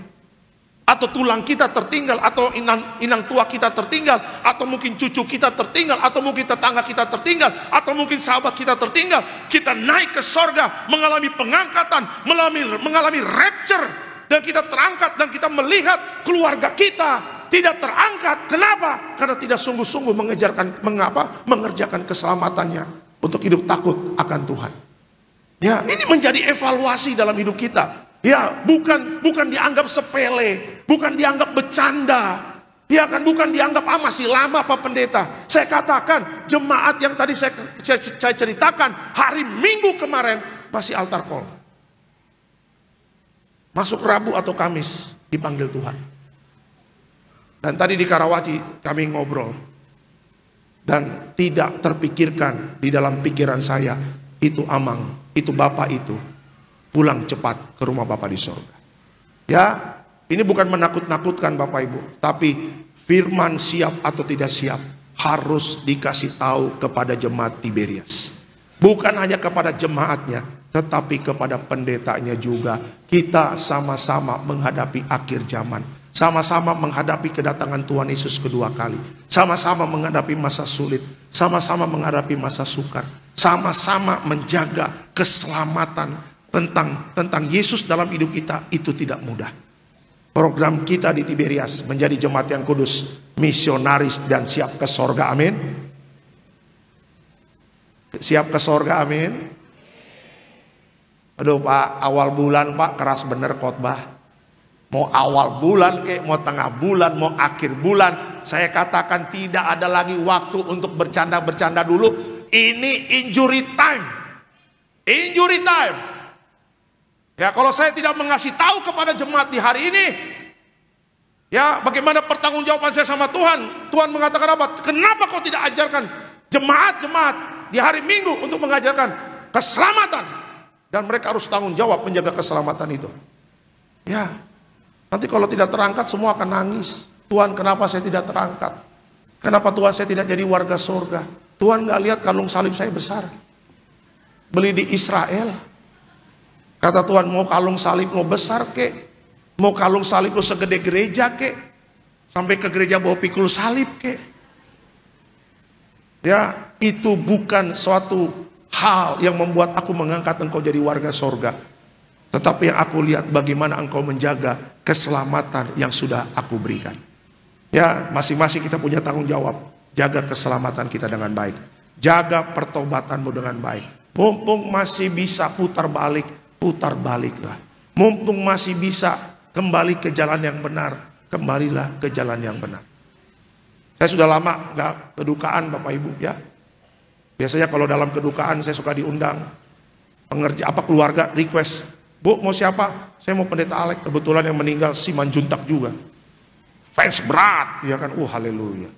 Atau tulang kita tertinggal, atau inang tua kita tertinggal, atau mungkin cucu kita tertinggal, atau mungkin tetangga kita tertinggal, atau mungkin sahabat kita tertinggal. Kita naik ke sorga, mengalami pengangkatan, mengalami rapture, dan kita terangkat, dan kita melihat keluarga kita tidak terangkat. Kenapa? Karena tidak sungguh-sungguh mengerjakan keselamatannya untuk hidup takut akan Tuhan. Ya, ini menjadi evaluasi dalam hidup kita. Ya, bukan dianggap sepele, bukan dianggap bercanda. Ya kan, bukan dianggap masih lama Pak Pendeta. Saya katakan, jemaat yang tadi saya ceritakan hari Minggu kemarin masih altar call. Masuk Rabu atau Kamis dipanggil Tuhan. Dan tadi di Karawaci kami ngobrol. Dan tidak terpikirkan di dalam pikiran saya, itu Amang, itu Bapak itu pulang cepat ke rumah Bapak di sorga. Ya, ini bukan menakut-nakutkan Bapak Ibu, tapi firman siap atau tidak siap harus dikasih tahu kepada jemaat Tiberias. Bukan hanya kepada jemaatnya, tetapi kepada pendetanya juga. Kita sama-sama menghadapi akhir zaman. Sama-sama menghadapi kedatangan Tuhan Yesus kedua kali. Sama-sama menghadapi masa sulit. Sama-sama menghadapi masa sukar. Sama-sama menjaga keselamatan tentang Yesus dalam hidup kita. Itu tidak mudah. program kita di Tiberias menjadi jemaat yang kudus, misionaris dan siap ke sorga. Amin. Siap ke sorga. Amin. Aduh Pak, awal bulan Pak keras bener khotbah. Mau awal bulan kek, mau tengah bulan, mau akhir bulan, saya katakan tidak ada lagi waktu untuk bercanda-bercanda dulu. Ini injury time. Injury time. Ya, kalau saya tidak mengasih tahu kepada jemaat di hari ini, ya bagaimana pertanggungjawaban saya sama Tuhan? Tuhan mengatakan apa? Kenapa kau tidak ajarkan jemaat-jemaat di hari Minggu untuk mengajarkan keselamatan? Dan mereka harus tanggung jawab menjaga keselamatan itu. Ya, nanti kalau tidak terangkat semua akan nangis. Tuhan, kenapa saya tidak terangkat? Kenapa Tuhan saya tidak jadi warga surga? Tuhan gak lihat kalung salib saya besar? Beli di Israel. Kata Tuhan, mau kalung salib mau besar kek? Mau kalung salib lo segede gereja kek? Sampai ke gereja bawa pikul salib kek? Ya, itu bukan suatu hal yang membuat aku mengangkat engkau jadi warga surga. Tetapi yang aku lihat bagaimana engkau menjaga keselamatan yang sudah aku berikan. Ya, masing-masing kita punya tanggung jawab. Jaga keselamatan kita dengan baik. Jaga pertobatanmu dengan baik. Mumpung masih bisa putar baliklah. Mumpung masih bisa kembali ke jalan yang benar, kembalilah ke jalan yang benar. Saya sudah lama gak kedukaan Bapak Ibu ya. Biasanya kalau dalam kedukaan saya suka diundang keluarga request. Bu, mau siapa? Saya mau pendeta Alek. Kebetulan yang meninggal Simanjuntak juga. Fans berat, ya kan? Haleluya.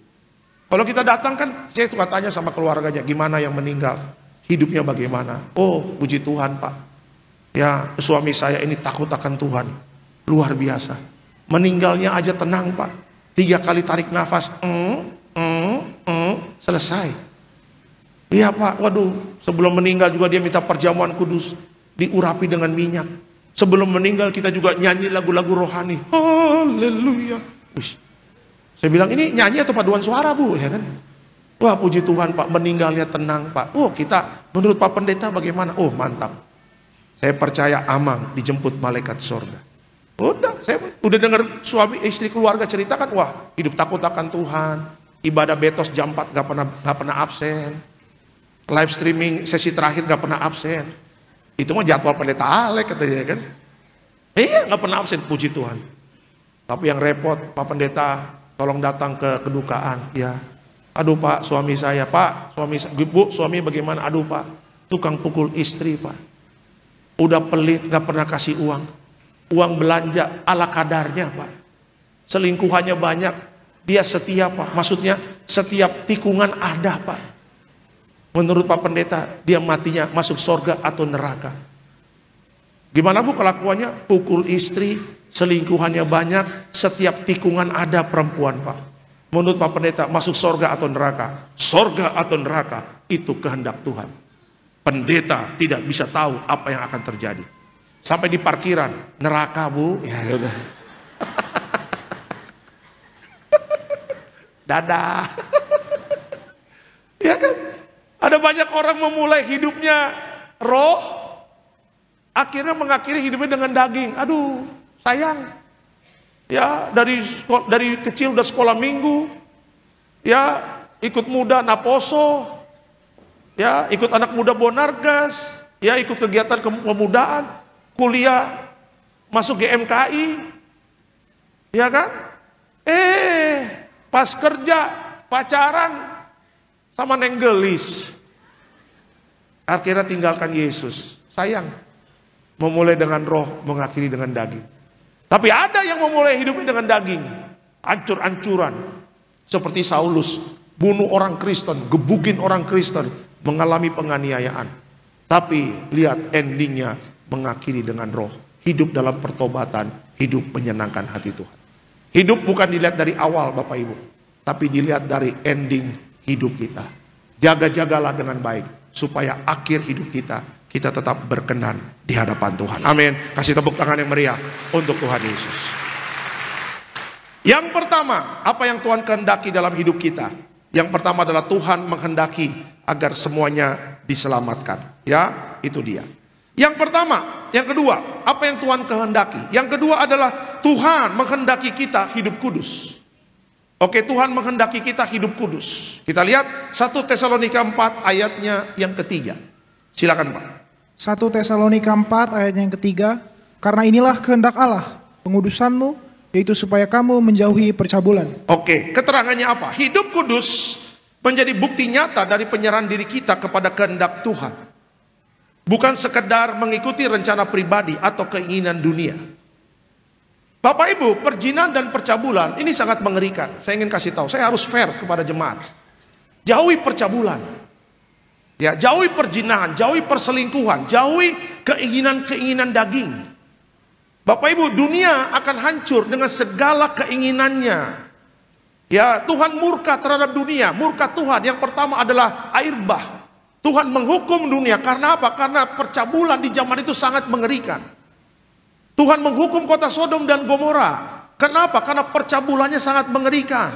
Kalau kita datang kan, saya suka tanya sama keluarganya, gimana yang meninggal? Hidupnya bagaimana? Oh, puji Tuhan Pak. Ya, suami saya ini takut akan Tuhan. Luar biasa. Meninggalnya aja tenang Pak. 3 kali tarik nafas. Selesai. Iya Pak, waduh. Sebelum meninggal juga dia minta perjamuan kudus. Diurapi dengan minyak. Sebelum meninggal kita juga nyanyi lagu-lagu rohani. Haleluya. Saya bilang ini nyanyi atau paduan suara Bu, ya kan? Wah puji Tuhan Pak, meninggalnya tenang Pak. Oh kita, menurut Pak Pendeta bagaimana? Oh mantap. Saya percaya aman dijemput malaikat surga. Saya udah dengar suami istri keluarga ceritakan, wah hidup takut akan Tuhan. Ibadah betos jam 4 gak pernah absen. Live streaming sesi terakhir gak pernah absen. Itu mah jadwal pendeta Alek katanya kan. Iya gak pernah absen, puji Tuhan. Tapi yang repot Pak Pendeta tolong datang ke kedukaan ya. Aduh Pak suami saya, Pak Bu suami bagaimana? Aduh Pak tukang pukul istri Pak. Udah pelit gak pernah kasih uang. Uang belanja ala kadarnya Pak. Selingkuhannya banyak. Dia setia Pak. Maksudnya setiap tikungan ada Pak. Menurut Pak Pendeta, dia matinya masuk surga atau neraka. Gimana Bu kelakuannya? Pukul istri, selingkuhannya banyak, setiap tikungan ada perempuan Pak. Menurut Pak Pendeta, masuk surga atau neraka? Surga atau neraka, itu kehendak Tuhan. Pendeta tidak bisa tahu apa yang akan terjadi. Sampai di parkiran, neraka Bu. Ya udah. Dadah. Ya kan? Ada banyak orang memulai hidupnya roh, akhirnya mengakhiri hidupnya dengan daging. Aduh, sayang. Ya, dari kecil udah sekolah minggu. Ya, ikut muda Naposo. Ya, ikut anak muda Bonargas. Ya, ikut kegiatan kepemudaan. Kuliah, masuk GMKI. Ya kan? Pas kerja, pacaran sama Neng Gelis. Akhirnya tinggalkan Yesus. Sayang. Memulai dengan roh, mengakhiri dengan daging. Tapi ada yang memulai hidupnya dengan daging. Ancur-ancuran. Seperti Saulus. Bunuh orang Kristen, gebugin orang Kristen. Mengalami penganiayaan. Tapi lihat endingnya mengakhiri dengan roh. Hidup dalam pertobatan. Hidup menyenangkan hati Tuhan. Hidup bukan dilihat dari awal Bapak Ibu. Tapi dilihat dari ending hidup kita. Jaga-jagalah dengan baik. Supaya akhir hidup kita tetap berkenan di hadapan Tuhan. Amin. Kasih tepuk tangan yang meriah untuk Tuhan Yesus. Yang pertama, apa yang Tuhan kehendaki dalam hidup kita? Yang pertama adalah Tuhan menghendaki agar semuanya diselamatkan. Ya, itu dia. Yang pertama, yang kedua, apa yang Tuhan kehendaki? Yang kedua adalah Tuhan menghendaki kita hidup kudus. Oke, Tuhan menghendaki kita hidup kudus. Kita lihat 1 Tesalonika 4 ayatnya yang ketiga. Silakan Pak. 1 Tesalonika 4 ayatnya yang ketiga. Karena inilah kehendak Allah, pengudusanmu, yaitu supaya kamu menjauhi percabulan. Oke, keterangannya apa? Hidup kudus menjadi bukti nyata dari penyerahan diri kita kepada kehendak Tuhan. Bukan sekedar mengikuti rencana pribadi atau keinginan dunia. Bapak Ibu, perzinahan dan percabulan ini sangat mengerikan. Saya ingin kasih tahu, saya harus fair kepada jemaat. Jauhi percabulan. Ya, jauhi perzinahan, jauhi perselingkuhan, jauhi keinginan-keinginan daging. Bapak Ibu, dunia akan hancur dengan segala keinginannya. Ya, Tuhan murka terhadap dunia. Murka Tuhan yang pertama adalah air bah. Tuhan menghukum dunia karena apa? Karena percabulan di zaman itu sangat mengerikan. Tuhan menghukum kota Sodom dan Gomora. Kenapa? Karena percabulannya sangat mengerikan.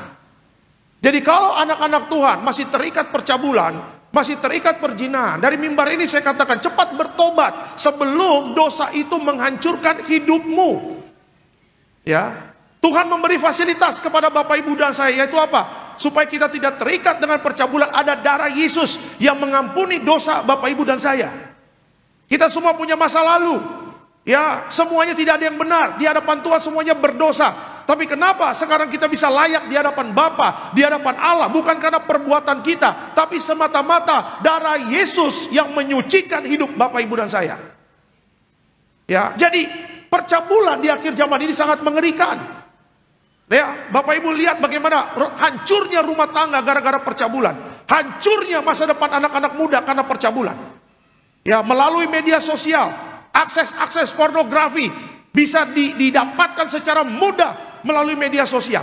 Jadi kalau anak-anak Tuhan masih terikat percabulan, masih terikat perzinahan, dari mimbar ini saya katakan cepat bertobat sebelum dosa itu menghancurkan hidupmu. Ya, Tuhan memberi fasilitas kepada Bapak Ibu dan saya, yaitu apa? Supaya kita tidak terikat dengan percabulan. Ada darah Yesus yang mengampuni dosa Bapak Ibu dan saya. Kita semua punya masa lalu. Ya, semuanya tidak ada yang benar. Di hadapan Tuhan semuanya berdosa. Tapi kenapa sekarang kita bisa layak di hadapan Bapa, di hadapan Allah? Bukan karena perbuatan kita, tapi semata-mata darah Yesus yang menyucikan hidup Bapak Ibu dan saya. Ya, jadi percabulan di akhir zaman ini sangat mengerikan. Ya, Bapak Ibu lihat bagaimana hancurnya rumah tangga gara-gara percabulan. Hancurnya masa depan anak-anak muda karena percabulan. Ya, melalui media sosial, akses pornografi bisa didapatkan secara mudah melalui media sosial.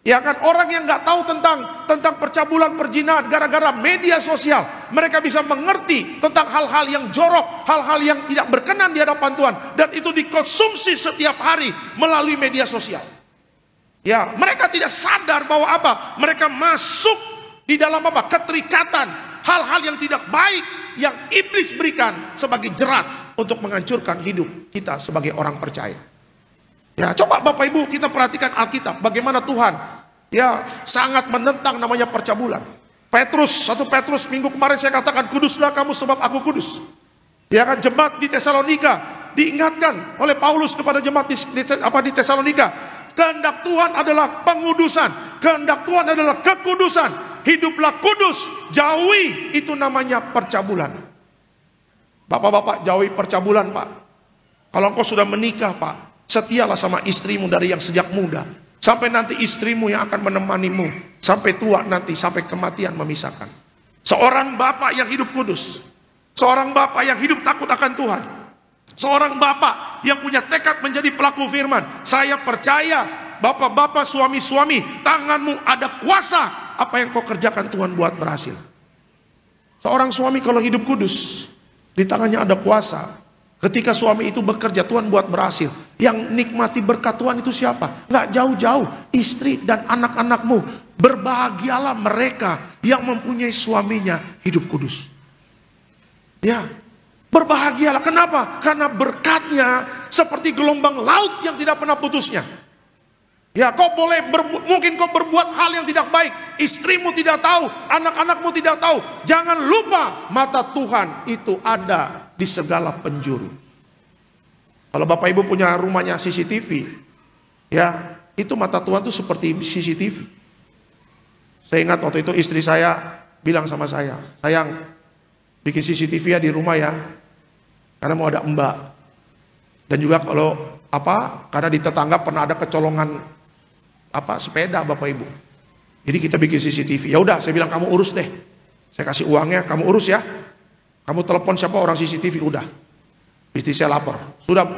Ya kan, orang yang nggak tahu tentang percabulan, perzinahan, gara-gara media sosial, mereka bisa mengerti tentang hal-hal yang jorok, hal-hal yang tidak berkenan di hadapan Tuhan, dan itu dikonsumsi setiap hari melalui media sosial. Ya, mereka tidak sadar bahwa apa? Mereka masuk di dalam apa? Keterikatan, hal-hal yang tidak baik yang iblis berikan sebagai jerat untuk menghancurkan hidup kita sebagai orang percaya. Ya, coba Bapak Ibu kita perhatikan Alkitab, bagaimana Tuhan ya sangat menentang namanya percabulan. 1 Petrus minggu kemarin saya katakan, kuduslah kamu sebab aku kudus. Ya kan, jemaat di Tesalonika diingatkan oleh Paulus kepada jemaat di Tesalonika. Kehendak Tuhan adalah pengudusan. Kehendak Tuhan adalah kekudusan. Hiduplah kudus. Jauhi itu namanya percabulan. Bapak-bapak, jauhi percabulan Pak. Kalau engkau sudah menikah Pak, setialah sama istrimu dari yang sejak muda. Sampai nanti istrimu yang akan menemanimu. Sampai tua nanti, sampai kematian memisahkan. Seorang bapak yang hidup kudus. Seorang bapak yang hidup takut akan Tuhan. Seorang bapak yang punya tekad menjadi pelaku firman. Saya percaya bapak-bapak, suami-suami, tanganmu ada kuasa. Apa yang kau kerjakan Tuhan buat berhasil. Seorang suami kalau hidup kudus, di tangannya ada kuasa. Ketika suami itu bekerja, Tuhan buat berhasil. Yang nikmati berkat Tuhan itu siapa? Nggak jauh-jauh, istri dan anak-anakmu. Berbahagialah mereka yang mempunyai suaminya hidup kudus. Ya, berbahagialah. Kenapa? Karena berkatnya seperti gelombang laut yang tidak pernah putusnya. Ya, mungkin kau berbuat hal yang tidak baik. Istrimu tidak tahu, anak-anakmu tidak tahu. Jangan lupa mata Tuhan itu ada di segala penjuru. Kalau Bapak Ibu punya rumahnya CCTV, ya itu mata Tuhan itu seperti CCTV. Saya ingat waktu itu istri saya bilang sama saya, sayang bikin CCTV ya di rumah ya, karena mau ada mbak. Dan juga kalau karena di tetangga pernah ada kecolongan sepeda Bapak Ibu. Jadi kita bikin CCTV. Ya udah, saya bilang kamu urus deh. Saya kasih uangnya, kamu urus ya. Kamu telepon siapa orang CCTV, udah. Istri saya lapor. Sudah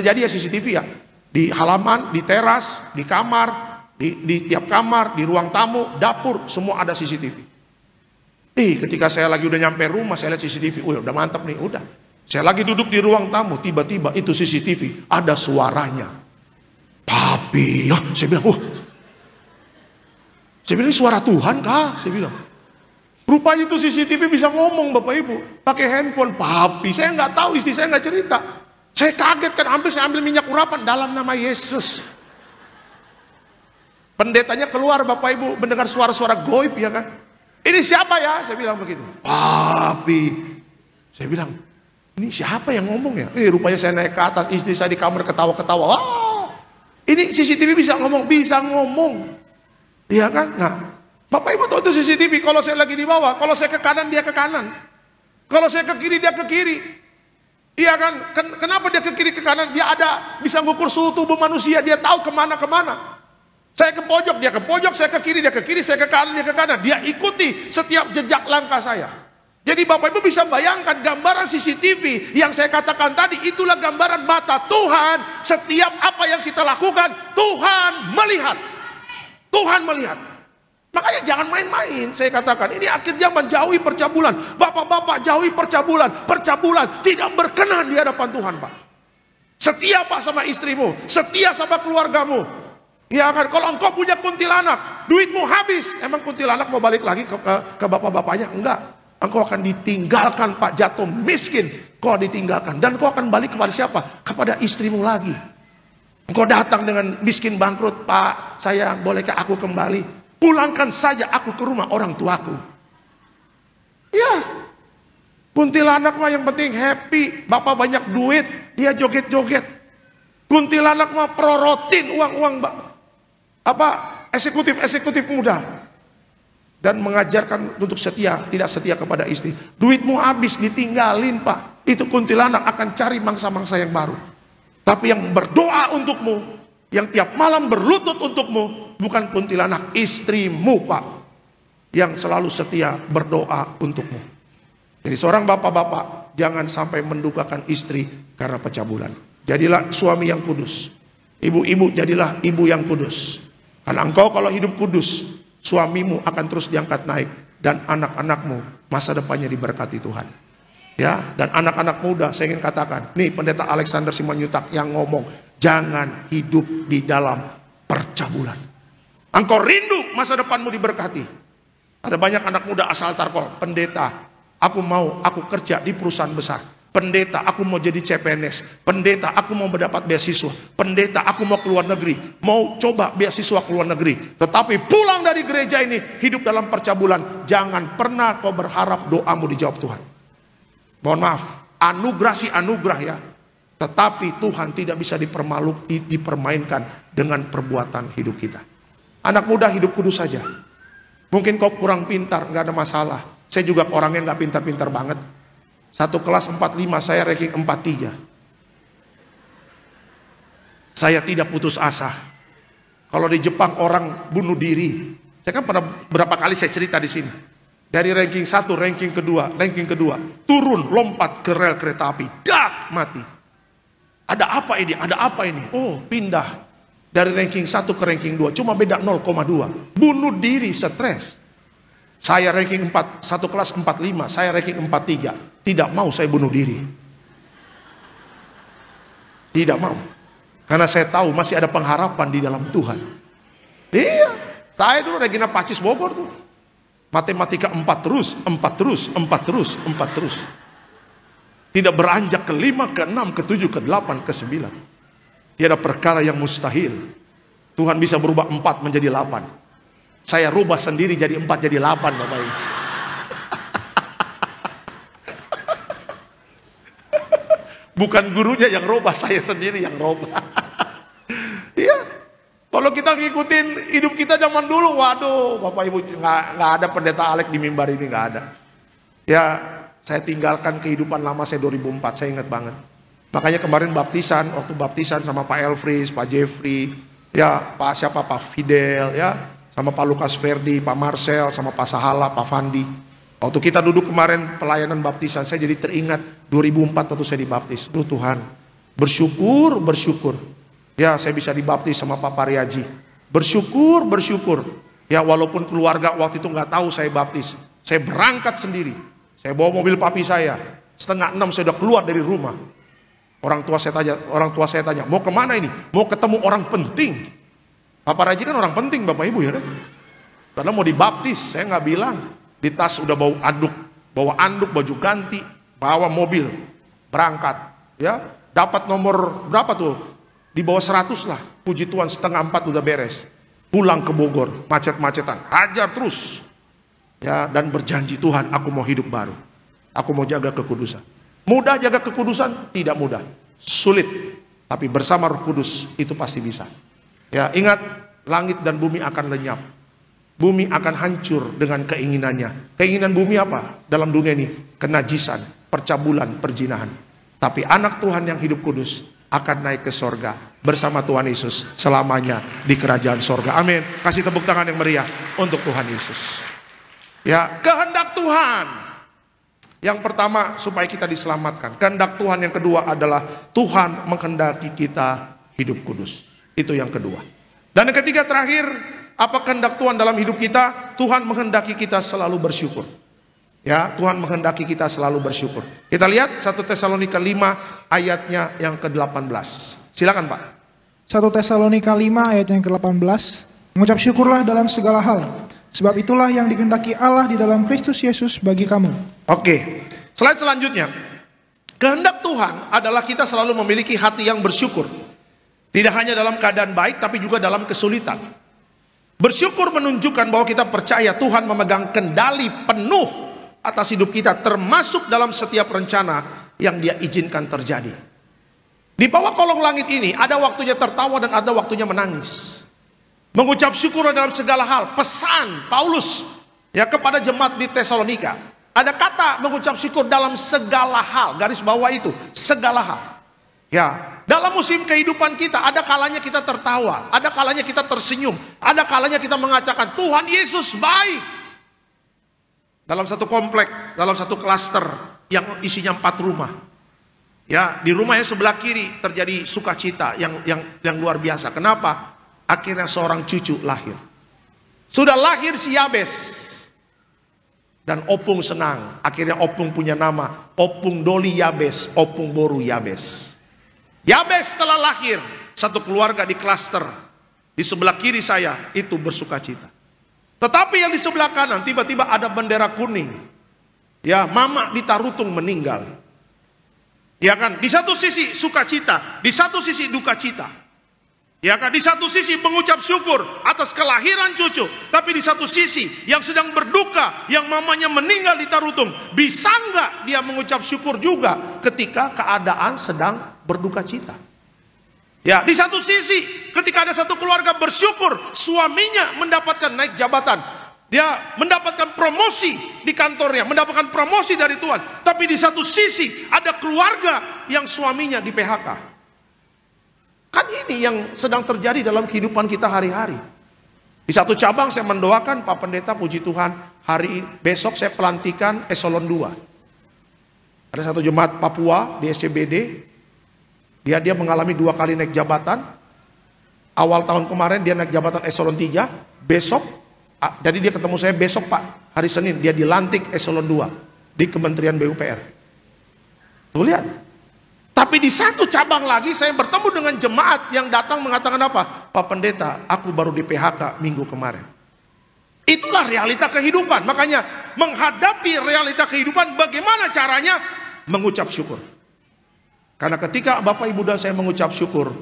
jadi ya CCTV ya. Di halaman, di teras, di kamar, di tiap kamar, di ruang tamu, dapur, semua ada CCTV. Ketika saya lagi udah nyampe rumah, saya lihat CCTV. Udah mantap nih, udah. Saya lagi duduk di ruang tamu, tiba-tiba itu CCTV, ada suaranya. Papi, ya, saya bilang, saya bilang ini suara Tuhan kah? Saya bilang, Rupanya itu CCTV bisa ngomong Bapak Ibu. Pakai handphone, papi. Saya nggak tahu, istri saya nggak cerita. Saya kaget kan, saya ambil minyak urapan dalam nama Yesus. Pendetanya keluar Bapak Ibu, mendengar suara-suara goib ya kan. Ini siapa ya? Saya bilang begitu. Papi. Saya bilang, ini siapa yang ngomong ya? Rupanya saya naik ke atas, istri saya di kamar ketawa-ketawa. Wah, ini CCTV bisa ngomong, Iya kan? Nah, Bapak Ibu tahu itu CCTV, kalau saya lagi di bawah, kalau saya ke kanan, dia ke kanan. Kalau saya ke kiri, dia ke kiri. Iya kan? Kenapa dia ke kiri, ke kanan? Dia bisa ngukur suhu tubuh manusia, dia tahu kemana-kemana. Saya ke pojok, dia ke pojok, saya ke kiri, dia ke kiri, saya ke kanan, dia ke kanan. Dia ikuti setiap jejak langkah saya. Jadi Bapak Ibu bisa bayangkan gambaran CCTV yang saya katakan tadi, itulah gambaran mata Tuhan. Setiap apa yang kita lakukan, Tuhan melihat. Tuhan melihat. Makanya jangan main-main, saya katakan. Ini akhir zaman, jauhi percabulan. Bapak-bapak jauhi percabulan. Percabulan tidak berkenan di hadapan Tuhan, Pak. Setia Pak sama istrimu, setia sama keluargamu. Ya kan, kalau engkau punya kuntilanak, duitmu habis. Emang kuntilanak mau balik lagi ke bapak-bapaknya? Enggak. Engkau akan ditinggalkan Pak, jatuh miskin. Kau ditinggalkan. Dan kau akan balik kepada siapa? Kepada istrimu lagi. Engkau datang dengan miskin bangkrut, Pak, saya bolehkah aku kembali? Pulangkan saja aku ke rumah orang tuaku. Ya, kuntilanak mah yang penting happy. Bapak banyak duit, dia joget-joget. Kuntilanak mah prorotin uang-uang eksekutif muda. Dan mengajarkan untuk setia, tidak setia kepada istri. Duitmu habis, ditinggalin Pak. Itu kuntilanak akan cari mangsa-mangsa yang baru. Tapi yang berdoa untukmu, yang tiap malam berlutut untukmu, bukan kuntilanak, istrimu Pak, yang selalu setia berdoa untukmu. Jadi seorang bapak-bapak jangan sampai mendukakan istri karena pecah bulan. Jadilah suami yang kudus. Ibu-ibu jadilah ibu yang kudus. Karena engkau kalau hidup kudus, suamimu akan terus diangkat naik. Dan anak-anakmu masa depannya diberkati Tuhan. Ya, dan anak-anak muda saya ingin katakan, nih Pendeta Alexander Simanyutak yang ngomong, jangan hidup di dalam percabulan. Engkau rindu masa depanmu diberkati. Ada banyak anak muda asal Tarkol, pendeta, aku kerja di perusahaan besar. Pendeta, aku mau jadi CPNS. Pendeta, aku mau mendapat beasiswa. Pendeta, aku mau keluar negeri. Mau coba beasiswa keluar negeri. Tetapi pulang dari gereja ini, hidup dalam percabulan. Jangan pernah kau berharap doamu dijawab Tuhan. Mohon maaf, anugerah sih anugerah ya. Tetapi Tuhan tidak bisa dipermainkan dengan perbuatan hidup kita. Anak muda hidup kudus saja. Mungkin kau kurang pintar, nggak ada masalah. Saya juga orangnya nggak pintar-pintar banget. Satu kelas 45, saya ranking 43. Saya tidak putus asa. Kalau di Jepang orang bunuh diri. Saya kan pernah berapa kali saya cerita di sini. Dari ranking 1, ranking kedua, turun, lompat ke rel kereta api, dak, mati. Ada apa ini? Ada apa ini? Oh, pindah dari ranking 1 ke ranking 2, cuma beda 0,2. Bunuh diri, stres. Saya ranking 4, satu kelas 45, saya ranking 43. Tidak mau saya bunuh diri. Tidak mau. Karena saya tahu masih ada pengharapan di dalam Tuhan. Iya, saya dulu Regina Pacis Bogor tuh. Matematika 4 terus. Tidak beranjak ke 5, ke 6, ke 7, ke 8, ke 9. Tiada perkara yang mustahil. Tuhan bisa berubah 4 menjadi 8. Saya rubah sendiri jadi 4 jadi 8 Bapak Ibu. Bukan gurunya yang rubah, saya sendiri yang rubah. Iya. Kalau kita ngikutin hidup kita zaman dulu, waduh, Bapak Ibu, nggak ada pendeta Alek di mimbar ini, nggak ada. Ya, saya tinggalkan kehidupan lama saya 2004, saya ingat banget. Makanya kemarin waktu baptisan sama Pak Elfries, Pak Jeffrey, ya Pak Fidel, ya, sama Pak Lukas Verdi, Pak Marcel, sama Pak Sahala, Pak Fandi. Waktu kita duduk kemarin pelayanan baptisan, saya jadi teringat 2004 waktu saya dibaptis. Duh Tuhan, bersyukur. Ya, saya bisa dibaptis sama Pak Pariaji. Bersyukur. Ya, walaupun keluarga waktu itu nggak tahu saya baptis. Saya berangkat sendiri. Saya bawa mobil papi saya. 5:30 saya udah keluar dari rumah. Orang tua saya tanya, mau kemana ini? Mau ketemu orang penting. Pak Pariaji kan orang penting Bapak Ibu ya kan? Karena mau dibaptis, saya nggak bilang. di tas udah bawa anduk, baju ganti, bawa mobil, berangkat, ya, dapat nomor berapa tuh? Di bawah 100 lah, puji Tuhan 3:30 udah beres. Pulang ke Bogor, macet-macetan, hajar terus, ya, dan berjanji, Tuhan, aku mau hidup baru, aku mau jaga kekudusan. Mudah jaga kekudusan? Tidak mudah, sulit, tapi bersama Roh Kudus itu pasti bisa. Ya, ingat, langit dan bumi akan lenyap. Bumi akan hancur dengan keinginannya. Keinginan bumi apa? Dalam dunia ini, kenajisan, percabulan, perzinahan. Tapi anak Tuhan yang hidup kudus akan naik ke sorga bersama Tuhan Yesus selamanya di kerajaan sorga. Amin. Kasih tepuk tangan yang meriah untuk Tuhan Yesus. Ya, kehendak Tuhan. Yang pertama, supaya kita diselamatkan. Kehendak Tuhan yang kedua adalah Tuhan menghendaki kita hidup kudus. Itu yang kedua. Dan yang ketiga terakhir, apa kehendak Tuhan dalam hidup kita? Tuhan menghendaki kita selalu bersyukur. Ya, Tuhan menghendaki kita selalu bersyukur. Kita lihat 1 Tesalonika 5 ayatnya yang ke-18. Silakan Pak. 1 Tesalonika 5 ayat yang ke-18. Mengucap syukurlah dalam segala hal, sebab itulah yang dikehendaki Allah di dalam Kristus Yesus bagi kamu. Oke, slide selanjutnya. Kehendak Tuhan adalah kita selalu memiliki hati yang bersyukur. Tidak hanya dalam keadaan baik, tapi juga dalam kesulitan. Bersyukur menunjukkan bahwa kita percaya Tuhan memegang kendali penuh atas hidup kita, termasuk dalam setiap rencana yang Dia izinkan terjadi. Di bawah kolong langit ini ada waktunya tertawa dan ada waktunya menangis. Mengucap syukur dalam segala hal, pesan Paulus ya kepada jemaat di Tesalonika. Ada kata mengucap syukur dalam segala hal, garis bawah itu, segala hal. Ya, dalam musim kehidupan kita ada kalanya kita tertawa, ada kalanya kita tersenyum, ada kalanya kita mengatakan Tuhan Yesus baik. Dalam satu komplek, dalam satu klaster yang isinya 4 rumah. Ya, di rumah yang sebelah kiri terjadi sukacita yang luar biasa. Kenapa? Akhirnya seorang cucu lahir. Sudah lahir si Yabes. Dan Opung senang. Akhirnya Opung punya nama Opung Doli Yabes, Opung Boru Yabes. Yabes setelah lahir, satu keluarga di klaster di sebelah kiri saya itu bersukacita. Tetapi yang di sebelah kanan tiba-tiba ada bendera kuning. Ya, mama di Tarutung meninggal. Ya kan, di satu sisi sukacita, di satu sisi duka cita. Ya kan, di satu sisi mengucap syukur atas kelahiran cucu, tapi di satu sisi yang sedang berduka, yang mamanya meninggal di Tarutung, bisa nggak dia mengucap syukur juga ketika keadaan sedang berduka cita? Ya, di satu sisi ketika ada satu keluarga bersyukur suaminya mendapatkan naik jabatan, dia mendapatkan promosi di kantornya, mendapatkan promosi dari Tuhan. Tapi di satu sisi ada keluarga yang suaminya di PHK. Kan ini yang sedang terjadi dalam kehidupan kita hari-hari. Di satu cabang saya mendoakan Pak Pendeta, puji Tuhan, besok saya pelantikan eselon 2. Ada satu jemaat Papua di SCBD. Dia mengalami 2 kali naik jabatan. Awal tahun kemarin dia naik jabatan eselon 3. Besok, jadi dia ketemu saya besok Pak, hari Senin. Dia dilantik eselon 2 di Kementerian BUPR. Tuh lihat. Tapi di satu cabang lagi saya bertemu dengan jemaat yang datang mengatakan apa? Pak Pendeta, aku baru di PHK minggu kemarin. Itulah realita kehidupan. Makanya menghadapi realita kehidupan bagaimana caranya? Mengucap syukur. Karena ketika Bapak Ibu dan saya mengucap syukur,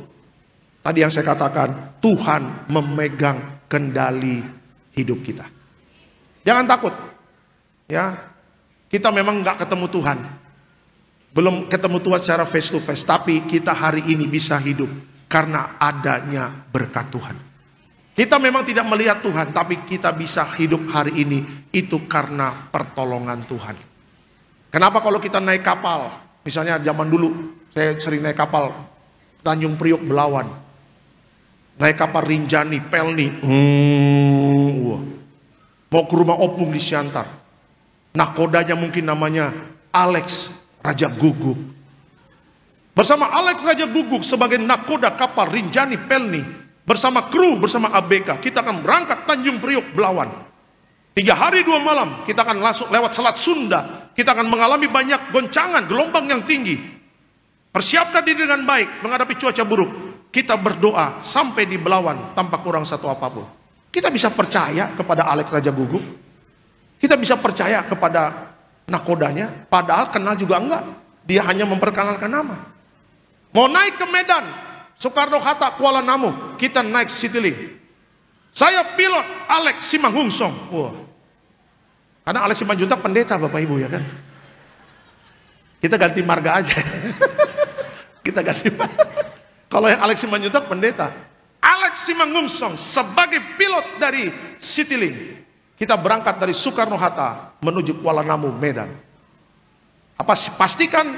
tadi yang saya katakan, Tuhan memegang kendali hidup kita. Jangan takut. Ya, kita memang nggak ketemu Tuhan. Belum ketemu Tuhan secara face to face, tapi kita hari ini bisa hidup karena adanya berkat Tuhan. Kita memang tidak melihat Tuhan, tapi kita bisa hidup hari ini itu karena pertolongan Tuhan. Kenapa kalau kita naik kapal, misalnya zaman dulu saya sering naik kapal Tanjung Priok Belawan, naik kapal Rinjani, Pelni, mau ke rumah Opung di Siantar, nakodanya mungkin namanya Alex Raja Guguk. Bersama Alex Raja Guguk sebagai nakoda kapal Rinjani Pelni, bersama kru, bersama ABK, kita akan berangkat Tanjung Priok Belawan. 3 hari 2 malam, kita akan langsung lewat Selat Sunda. Kita akan mengalami banyak goncangan, gelombang yang tinggi. Persiapkan diri dengan baik menghadapi cuaca buruk. Kita berdoa sampai di Belawan tanpa kurang satu apapun. Kita bisa percaya kepada Alex Raja Guguk. Kita bisa percaya kepada nakodanya, padahal kenal juga enggak. Dia hanya memperkenalkan nama. Mau naik ke Medan, Soekarno-Hatta, Kuala Namu, kita naik Citylink. Saya pilot Alex Simanggungsong. Wah. Karena Alex Simanjuntak pendeta Bapak Ibu ya kan. Kita ganti marga aja. Kita ganti marga. Kalau yang Alex Simanjuntak pendeta, Alex Simanggungsong sebagai pilot dari Citylink. Kita berangkat dari Soekarno-Hatta menuju Kuala Namu, Medan. Pastikan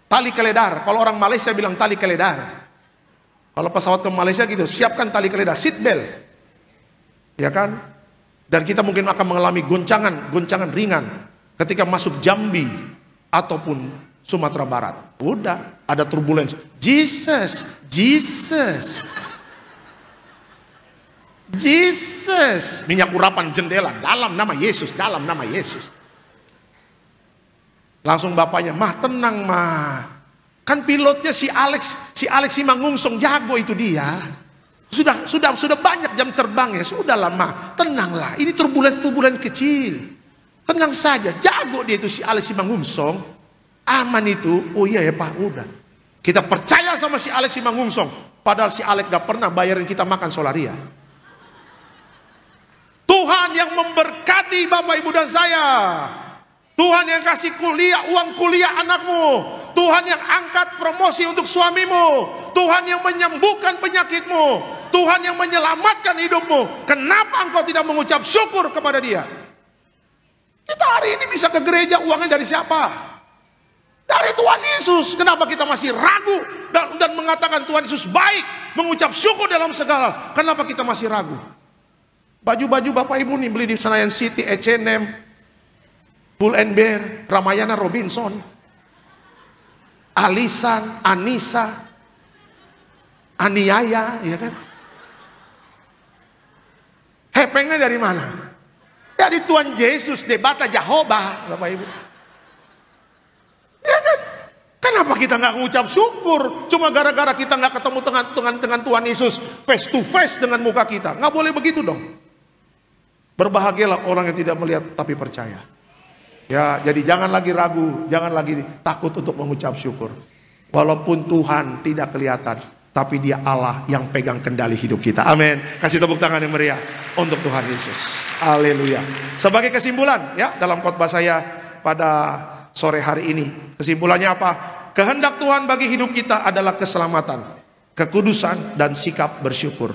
tali keledar. Kalau orang Malaysia bilang tali keledar. Kalau pesawat ke Malaysia gitu, siapkan tali keledar, seat belt. Ya kan? Dan kita mungkin akan mengalami goncangan ringan ketika masuk Jambi ataupun Sumatera Barat. Udah, ada turbulensi. Jesus. Minyak urapan jendela, dalam nama Yesus. Langsung bapaknya, mah tenang mah. Kan pilotnya si Alex Simanggungsong, jago itu dia. Sudah banyak jam terbang ya, sudah lama. Tenanglah, ini turbulensi kecil. Tenang saja, jago dia itu si Alex Simanggungsong. Aman itu. Oh iya ya Pak, udah. Kita percaya sama si Alex Simanggungsong. Padahal si Alex gak pernah bayarin kita makan solaria. Tuhan yang memberkati Bapak Ibu dan saya. Tuhan yang kasih uang kuliah anakmu. Tuhan yang angkat promosi untuk suamimu. Tuhan yang menyembuhkan penyakitmu. Tuhan yang menyelamatkan hidupmu. Kenapa engkau tidak mengucap syukur kepada Dia? Kita hari ini bisa ke gereja, uangnya dari siapa? Dari Tuhan Yesus. Kenapa kita masih ragu dan mengatakan Tuhan Yesus baik, mengucap syukur dalam segala? Kenapa kita masih ragu? Baju-baju Bapak Ibu nih beli di Senayan City, H&M, Pull and Bear, Ramayana Robinson, Alisan, Anissa, Aniaya, ya kan? Hepengnya dari mana? Dari Tuhan Yesus, Debata Jehovah, Bapak Ibu. Ya kan? Kenapa kita nggak mengucap syukur? Cuma gara-gara kita nggak ketemu dengan Tuhan Yesus face to face dengan muka kita. Nggak boleh begitu dong. Berbahagialah orang yang tidak melihat tapi percaya. Ya, jadi jangan lagi ragu, jangan lagi takut untuk mengucap syukur. Walaupun Tuhan tidak kelihatan, tapi Dia Allah yang pegang kendali hidup kita. Amin. Kasih tepuk tangan yang meriah untuk Tuhan Yesus. Haleluya. Sebagai kesimpulan ya dalam khotbah saya pada sore hari ini, kesimpulannya apa? Kehendak Tuhan bagi hidup kita adalah keselamatan, kekudusan, dan sikap bersyukur.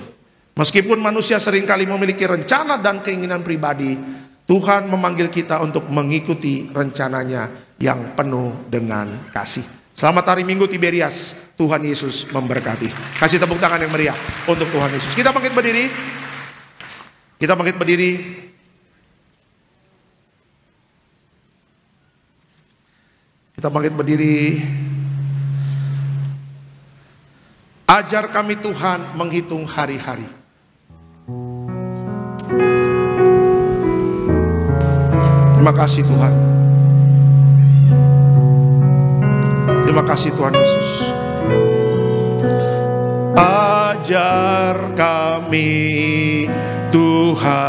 Meskipun manusia seringkali memiliki rencana dan keinginan pribadi, Tuhan memanggil kita untuk mengikuti rencananya yang penuh dengan kasih. Selamat hari Minggu Tiberias. Tuhan Yesus memberkati. Kasih tepuk tangan yang meriah untuk Tuhan Yesus. Kita bangkit berdiri. Kita bangkit berdiri. Kita bangkit berdiri. Ajar kami Tuhan menghitung hari-hari. Terima kasih Tuhan. Terima kasih Tuhan Yesus. Ajar kami Tuhan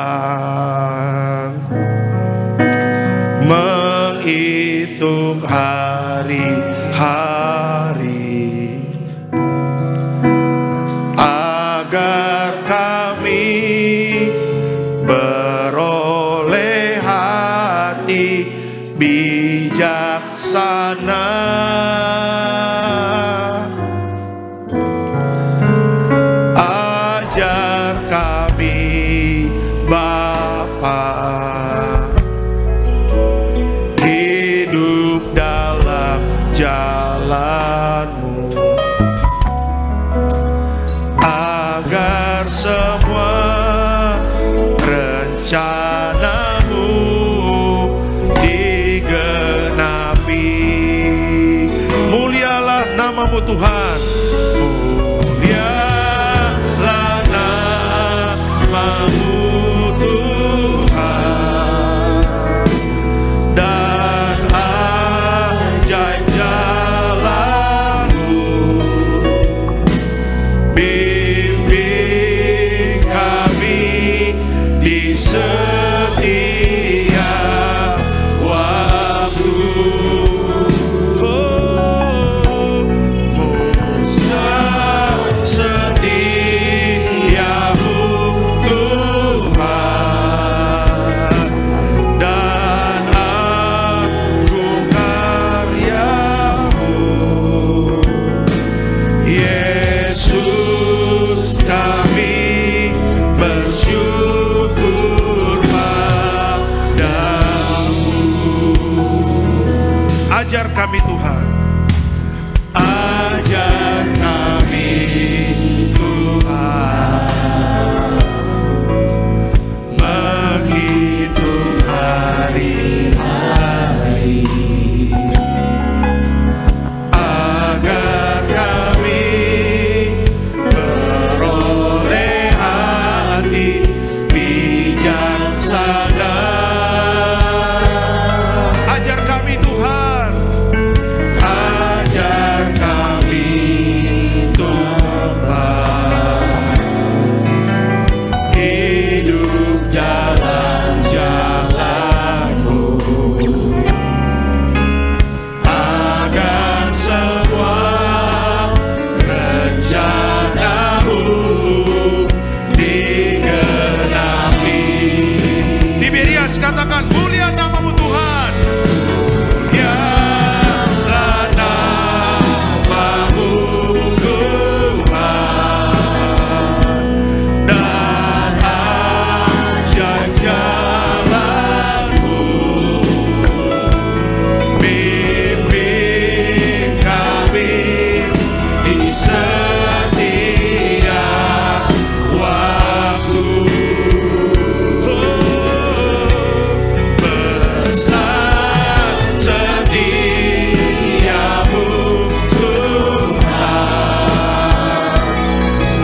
menghitung hari-hari, agar kami beroleh hati bijaksana. Ajar kami Bapa hidup dalam jalan-Mu, agar semua rencana-Mu digenapi. Mulialah nama-Mu Tuhan. Mulialah nama-Mu Tuhan. Dan ajaib jalan-Mu. Bimbing kami di Ajar kami Tuhan. Ajar kami Tuhan menghitung hari-hari, agar kami beroleh hati bijaksana. Ajar kami Tuhan. Ajar kami Tuhan hidup jalan-jalan-Mu, agar semua rencana-Mu digenapi. Tiberias katakan, mulia nama-Mu Tuhan. Mulialah nama-Mu Tuhan, dan ajaib jalan-Mu. Pimpin kami di setiap waktu. Besar setiamu Tuhan,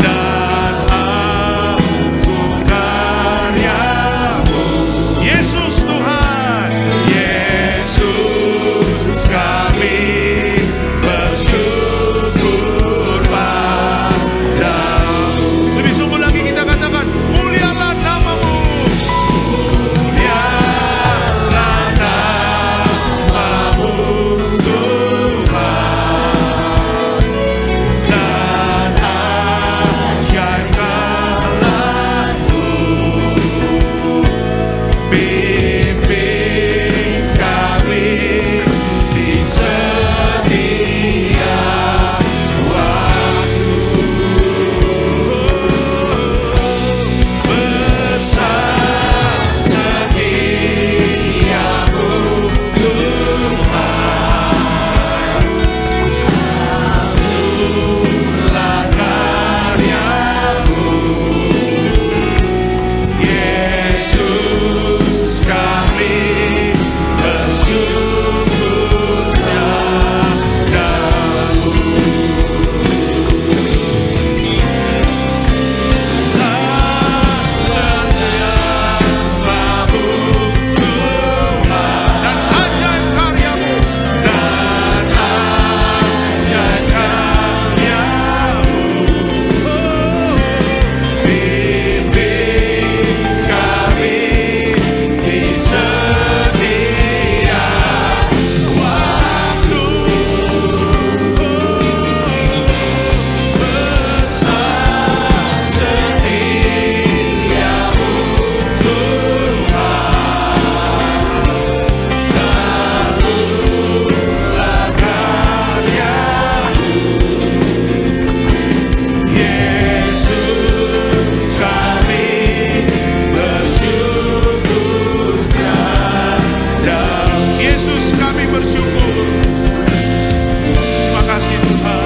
dan agung karya-Mu. Yesus Tuhan, Yesus kami bersyukur padamu. Lebih sungguh lagi kita katakan, mulialah nama-Mu. Mulialah nama-Mu Tuhan, dan ajaib jalan-Mu. Pimpin kami di setiap waktu. Besar setiamu Tuhan, agunglah karya-Mu. Yesus kami bersyukur padamu. Setiamu Tuhan, dan ajaib karya-Mu, dan ajaib karya-Mu. Pimpin kami di setiap waktu. Besar setiamu Tuhan, agunglah karya-Mu. Yesus kami bersyukur padamu. Yesus kami bersyukur. Terima kasih Tuhan.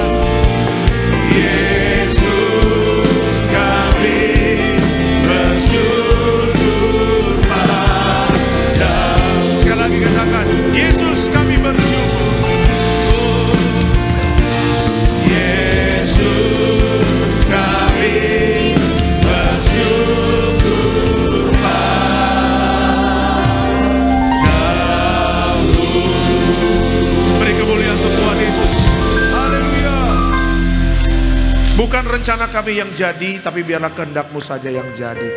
Yesus kami bersyukur padamu. Sekali lagi katakan, Yesus kami bersyukur. Yesus kami bersyukur padamu. Beri kemuliaan untuk Tuhan Yesus. Haleluya. Bukan rencana kami yang jadi, tapi biarlah kehendak-Mu saja yang jadi.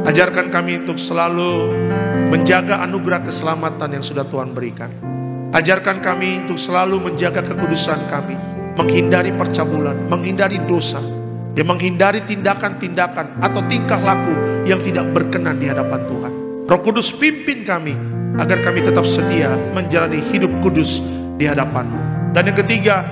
Ajarkan kami untuk selalu menjaga anugerah keselamatan yang sudah Tuhan berikan. Ajarkan kami untuk selalu menjaga kekudusan kami, menghindari percabulan, menghindari dosa, yang menghindari tindakan-tindakan atau tingkah laku yang tidak berkenan di hadapan Tuhan. Roh Kudus pimpin kami agar kami tetap setia menjalani hidup kudus di hadapan-Mu. Dan yang ketiga,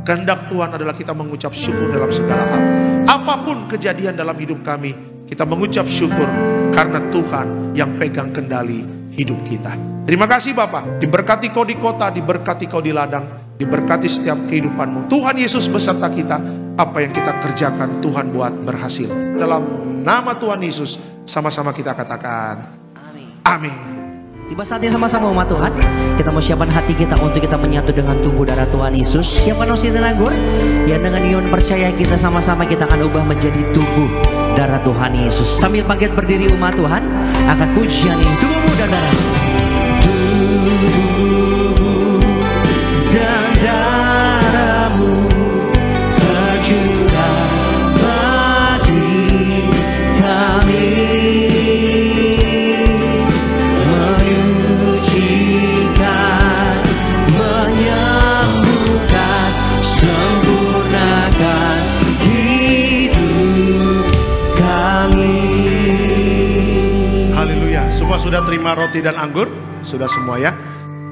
kehendak Tuhan adalah kita mengucap syukur dalam segala hal. Apapun kejadian dalam hidup kami, kita mengucap syukur karena Tuhan yang pegang kendali hidup kita. Terima kasih Bapa, diberkati kau di kota, diberkati kau di ladang, diberkati setiap kehidupanmu. Tuhan Yesus beserta kita, apa yang kita kerjakan Tuhan buat berhasil. Dalam nama Tuhan Yesus, sama-sama kita katakan amin. Tiba saatnya sama-sama umat Tuhan, kita mau siapkan hati kita untuk kita menyatu dengan tubuh darah Tuhan Yesus. Siapkan osin dan anggur, ya dengan iman percaya kita sama-sama kita akan ubah menjadi tubuh darah Tuhan Yesus. Sambil bangkit berdiri umat Tuhan, akan pujian ini tubuhmu dan darahmu. Tubuhmu dan darahmu tercurah bagi kami, menyucikan, menyembuhkan, sempurnakan hidup kami. Haleluya. Semua sudah terima roti dan anggur? Sudah semua ya?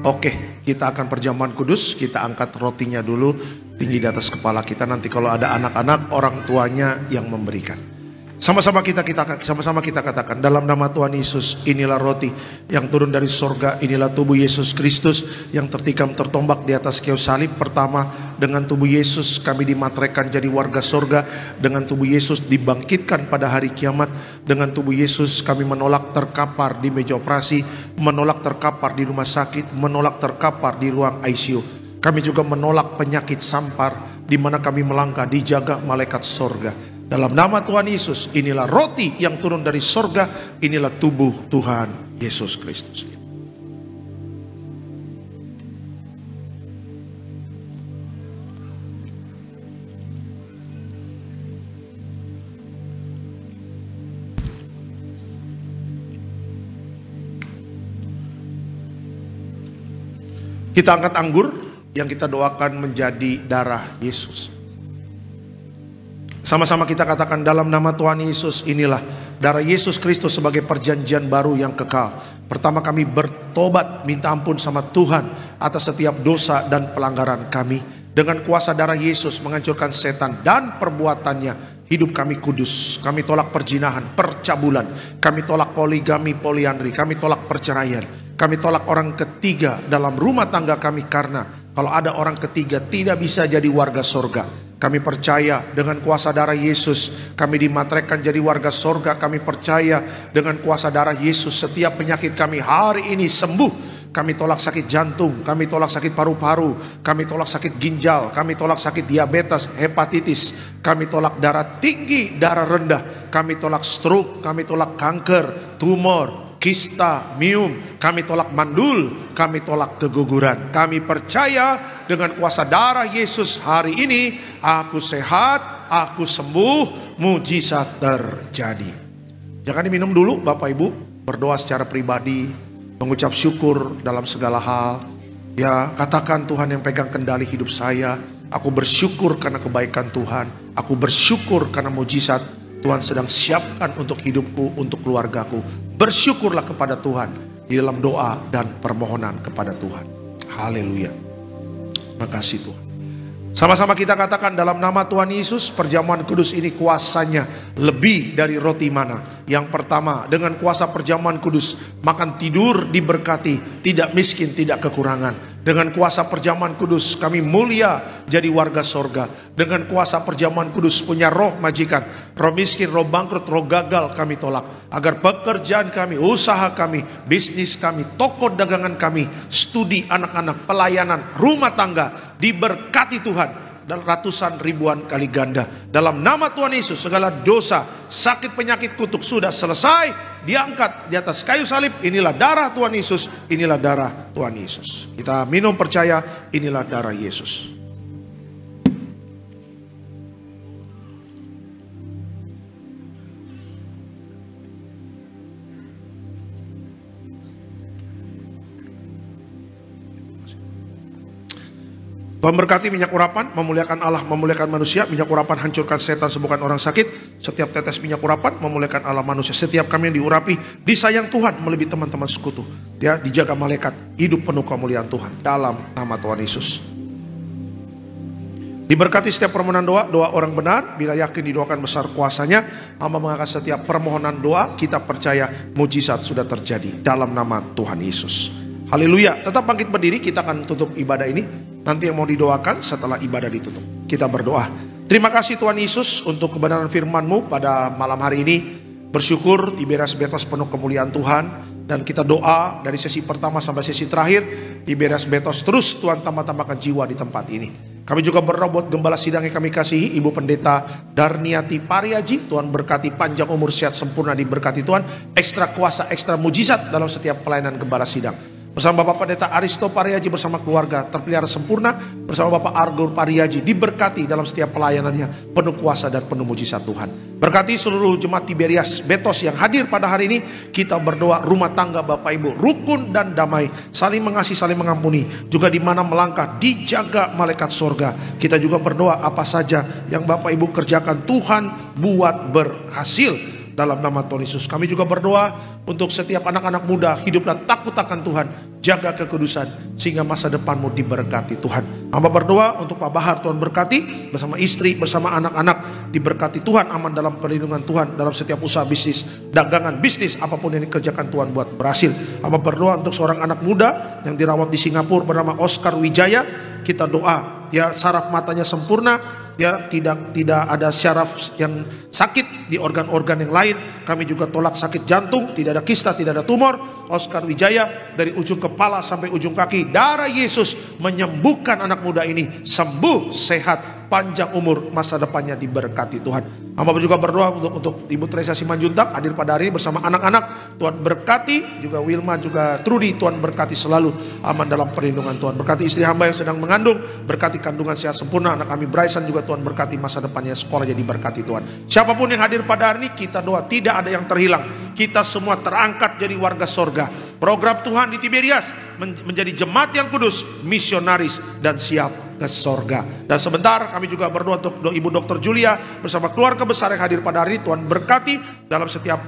Oke, kita akan perjamuan kudus. Kita angkat rotinya dulu tinggi di atas kepala kita. Nanti kalau ada anak-anak, orang tuanya yang memberikan. Sama-sama kita katakan dalam nama Tuhan Yesus, inilah roti yang turun dari sorga, inilah tubuh Yesus Kristus yang tertikam tertombak di atas kayu salib. Pertama, dengan tubuh Yesus kami dimateraikan jadi warga sorga, dengan tubuh Yesus dibangkitkan pada hari kiamat, dengan tubuh Yesus kami menolak terkapar di meja operasi, menolak terkapar di rumah sakit, menolak terkapar di ruang ICU. Kami juga menolak penyakit sampar di mana kami melangkah dijaga malaikat sorga. Dalam nama Tuhan Yesus, inilah roti yang turun dari sorga, inilah tubuh Tuhan Yesus Kristus. Kita angkat anggur yang kita doakan menjadi darah Yesus. Sama-sama kita katakan dalam nama Tuhan Yesus, inilah darah Yesus Kristus sebagai perjanjian baru yang kekal. Pertama kami bertobat, minta ampun sama Tuhan atas setiap dosa dan pelanggaran kami. Dengan kuasa darah Yesus menghancurkan setan dan perbuatannya, hidup kami kudus. Kami tolak perzinahan, percabulan. Kami tolak poligami, poliandri. Kami tolak perceraian. Kami tolak orang ketiga dalam rumah tangga kami, karena kalau ada orang ketiga tidak bisa jadi warga sorga. Kami percaya dengan kuasa darah Yesus kami dimateraikan jadi warga sorga. Kami percaya dengan kuasa darah Yesus setiap penyakit kami hari ini sembuh. Kami tolak sakit jantung, kami tolak sakit paru-paru, kami tolak sakit ginjal, kami tolak sakit diabetes, hepatitis, kami tolak darah tinggi, darah rendah, kami tolak stroke, kami tolak kanker, tumor, kista, miom, kami tolak mandul, kami tolak keguguran. Kami percaya dengan kuasa darah Yesus hari ini aku sehat, aku sembuh, mujizat terjadi. Jangan diminum dulu Bapak Ibu, berdoa secara pribadi, mengucap syukur dalam segala hal. Ya, katakan Tuhan yang pegang kendali hidup saya. Aku bersyukur karena kebaikan Tuhan. Aku bersyukur karena mujizat Tuhan sedang siapkan untuk hidupku, untuk keluargaku. Bersyukurlah kepada Tuhan di dalam doa dan permohonan kepada Tuhan. Haleluya. Terima kasih Tuhan. Sama-sama kita katakan dalam nama Tuhan Yesus, perjamuan kudus ini kuasanya lebih dari roti mana. Yang pertama, dengan kuasa perjamuan kudus, makan tidur diberkati, tidak miskin, tidak kekurangan. Dengan kuasa perjamuan kudus kami mulia jadi warga sorga. Dengan kuasa perjamuan kudus punya roh majikan, roh miskin, roh bangkrut, roh gagal kami tolak. Agar pekerjaan kami, usaha kami, bisnis kami, toko dagangan kami, studi anak-anak, pelayanan, rumah tangga diberkati Tuhan dan ratusan ribuan kali ganda. Dalam nama Tuhan Yesus segala dosa, sakit, penyakit, kutuk sudah selesai, diangkat di atas kayu salib. Inilah darah Tuhan Yesus, inilah darah Tuhan Yesus. Kita minum percaya, inilah darah Yesus. Memberkati minyak urapan, memuliakan Allah, memuliakan manusia. Minyak urapan hancurkan setan, sembuhkan orang sakit. Setiap tetes minyak urapan memuliakan Allah, manusia. Setiap kami yang diurapi disayang Tuhan melebihi teman-teman sekutu. Ya, dijaga malaikat, hidup penuh kemuliaan Tuhan dalam nama Tuhan Yesus. Diberkati setiap permohonan doa, doa orang benar. Bila yakin didoakan besar kuasanya, hamba mengangkat setiap permohonan doa. Kita percaya mujizat sudah terjadi dalam nama Tuhan Yesus. Haleluya. Tetap bangkit berdiri, kita akan tutup ibadah ini. Nanti yang mau didoakan setelah ibadah ditutup. Kita berdoa. Terima kasih Tuhan Yesus untuk kebenaran firman-Mu pada malam hari ini. Bersyukur Tiberias Betos penuh kemuliaan Tuhan. Dan kita doa dari sesi pertama sampai sesi terakhir, Tiberias Betos terus Tuhan tambah-tambahkan jiwa di tempat ini. Kami juga berdoa buat gembala sidang yang kami kasihi, Ibu Pendeta Darniati Pariaji. Tuhan berkati, panjang umur, sehat sempurna diberkati Tuhan. Ekstra kuasa, ekstra mujizat dalam setiap pelayanan gembala sidang. Bersama Bapak Pendeta Aristo Pariaji bersama keluarga terpelihara sempurna. Bersama Bapak Argo Pariaji diberkati dalam setiap pelayanannya, penuh kuasa dan penuh mujizat Tuhan. Berkati seluruh jemaat Tiberias Betos yang hadir pada hari ini. Kita berdoa rumah tangga Bapak Ibu rukun dan damai, saling mengasihi, saling mengampuni. Juga di mana melangkah dijaga malaikat sorga. Kita juga berdoa apa saja yang Bapak Ibu kerjakan Tuhan buat berhasil. Dalam nama Tuhan Yesus kami juga berdoa untuk setiap anak-anak muda, hiduplah takut akan Tuhan, jaga kekudusan sehingga masa depanmu diberkati Tuhan. Hamba berdoa untuk Pak Bahar, Tuhan berkati bersama istri, bersama anak-anak, diberkati Tuhan, aman dalam perlindungan Tuhan dalam setiap usaha bisnis, dagangan bisnis, apapun yang dikerjakan Tuhan buat berhasil. Hamba berdoa untuk seorang anak muda yang dirawat di Singapura bernama Oscar Wijaya. Kita doa ya saraf matanya sempurna, ya tidak ada syaraf yang sakit di organ-organ yang lain. Kami juga tolak sakit jantung, tidak ada kista, tidak ada tumor. Oscar Wijaya dari ujung kepala sampai ujung kaki, darah Yesus menyembuhkan anak muda ini, sembuh, sehat, panjang umur, masa depannya diberkati Tuhan. Hamba juga berdoa untuk Ibu Teresa Simanjuntak hadir pada hari ini bersama anak-anak. Tuhan berkati, juga Wilma, juga Trudy, Tuhan berkati selalu, aman dalam perlindungan Tuhan. Berkati istri hamba yang sedang mengandung, berkati kandungan sehat sempurna. Anak kami Bryson juga Tuhan berkati masa depannya, sekolahnya diberkati Tuhan. Siapapun yang hadir pada hari ini, kita doa tidak ada yang terhilang. Kita semua terangkat jadi warga sorga. Program Tuhan di Tiberias menjadi jemaat yang kudus, misionaris, dan siap ke sorga. Dan sebentar kami juga berdoa untuk Ibu Dr. Julia bersama keluarga besar yang hadir pada hari ini. Tuhan berkati dalam setiap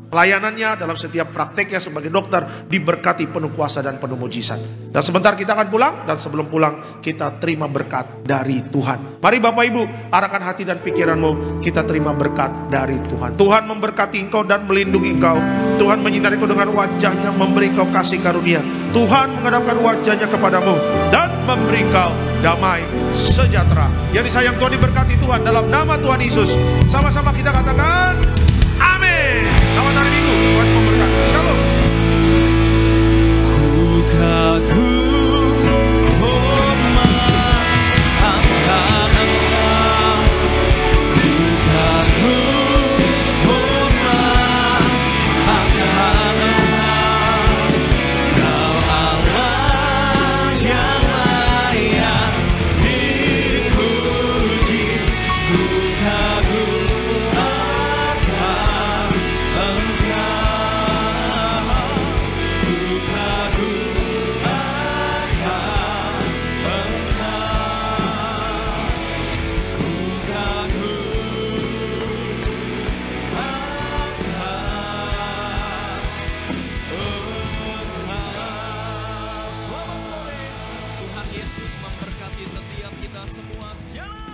pelayanannya, dalam setiap prakteknya sebagai dokter, diberkati penuh kuasa dan penuh mujizat. Dan sebentar kita akan pulang, dan sebelum pulang kita terima berkat dari Tuhan. Mari Bapak Ibu, arahkan hati dan pikiranmu, kita terima berkat dari Tuhan. Tuhan memberkati engkau dan melindungi engkau. Tuhan menyinari engkau dengan wajahnya, memberi engkau kasih karunia. Tuhan menghadapkan wajahnya kepadamu dan memberi engkau damai sejahtera. Yang disayang Tuhan, diberkati Tuhan dalam nama Tuhan Yesus. Sama-sama kita katakan amin. Selamat hari Minggu, Tuhan memberkati. Shalom. Ku kagum, oh maafkan engkau. Ku kagum, oh maafkan engkau. Kau Allah yang layak dipuji. Ku kagum akan engkau. Ku kagum akan engkau. Ku kagum akan engkau. Selamat sore, Tuhan Yesus memberkati setiap kita semua. Shalom.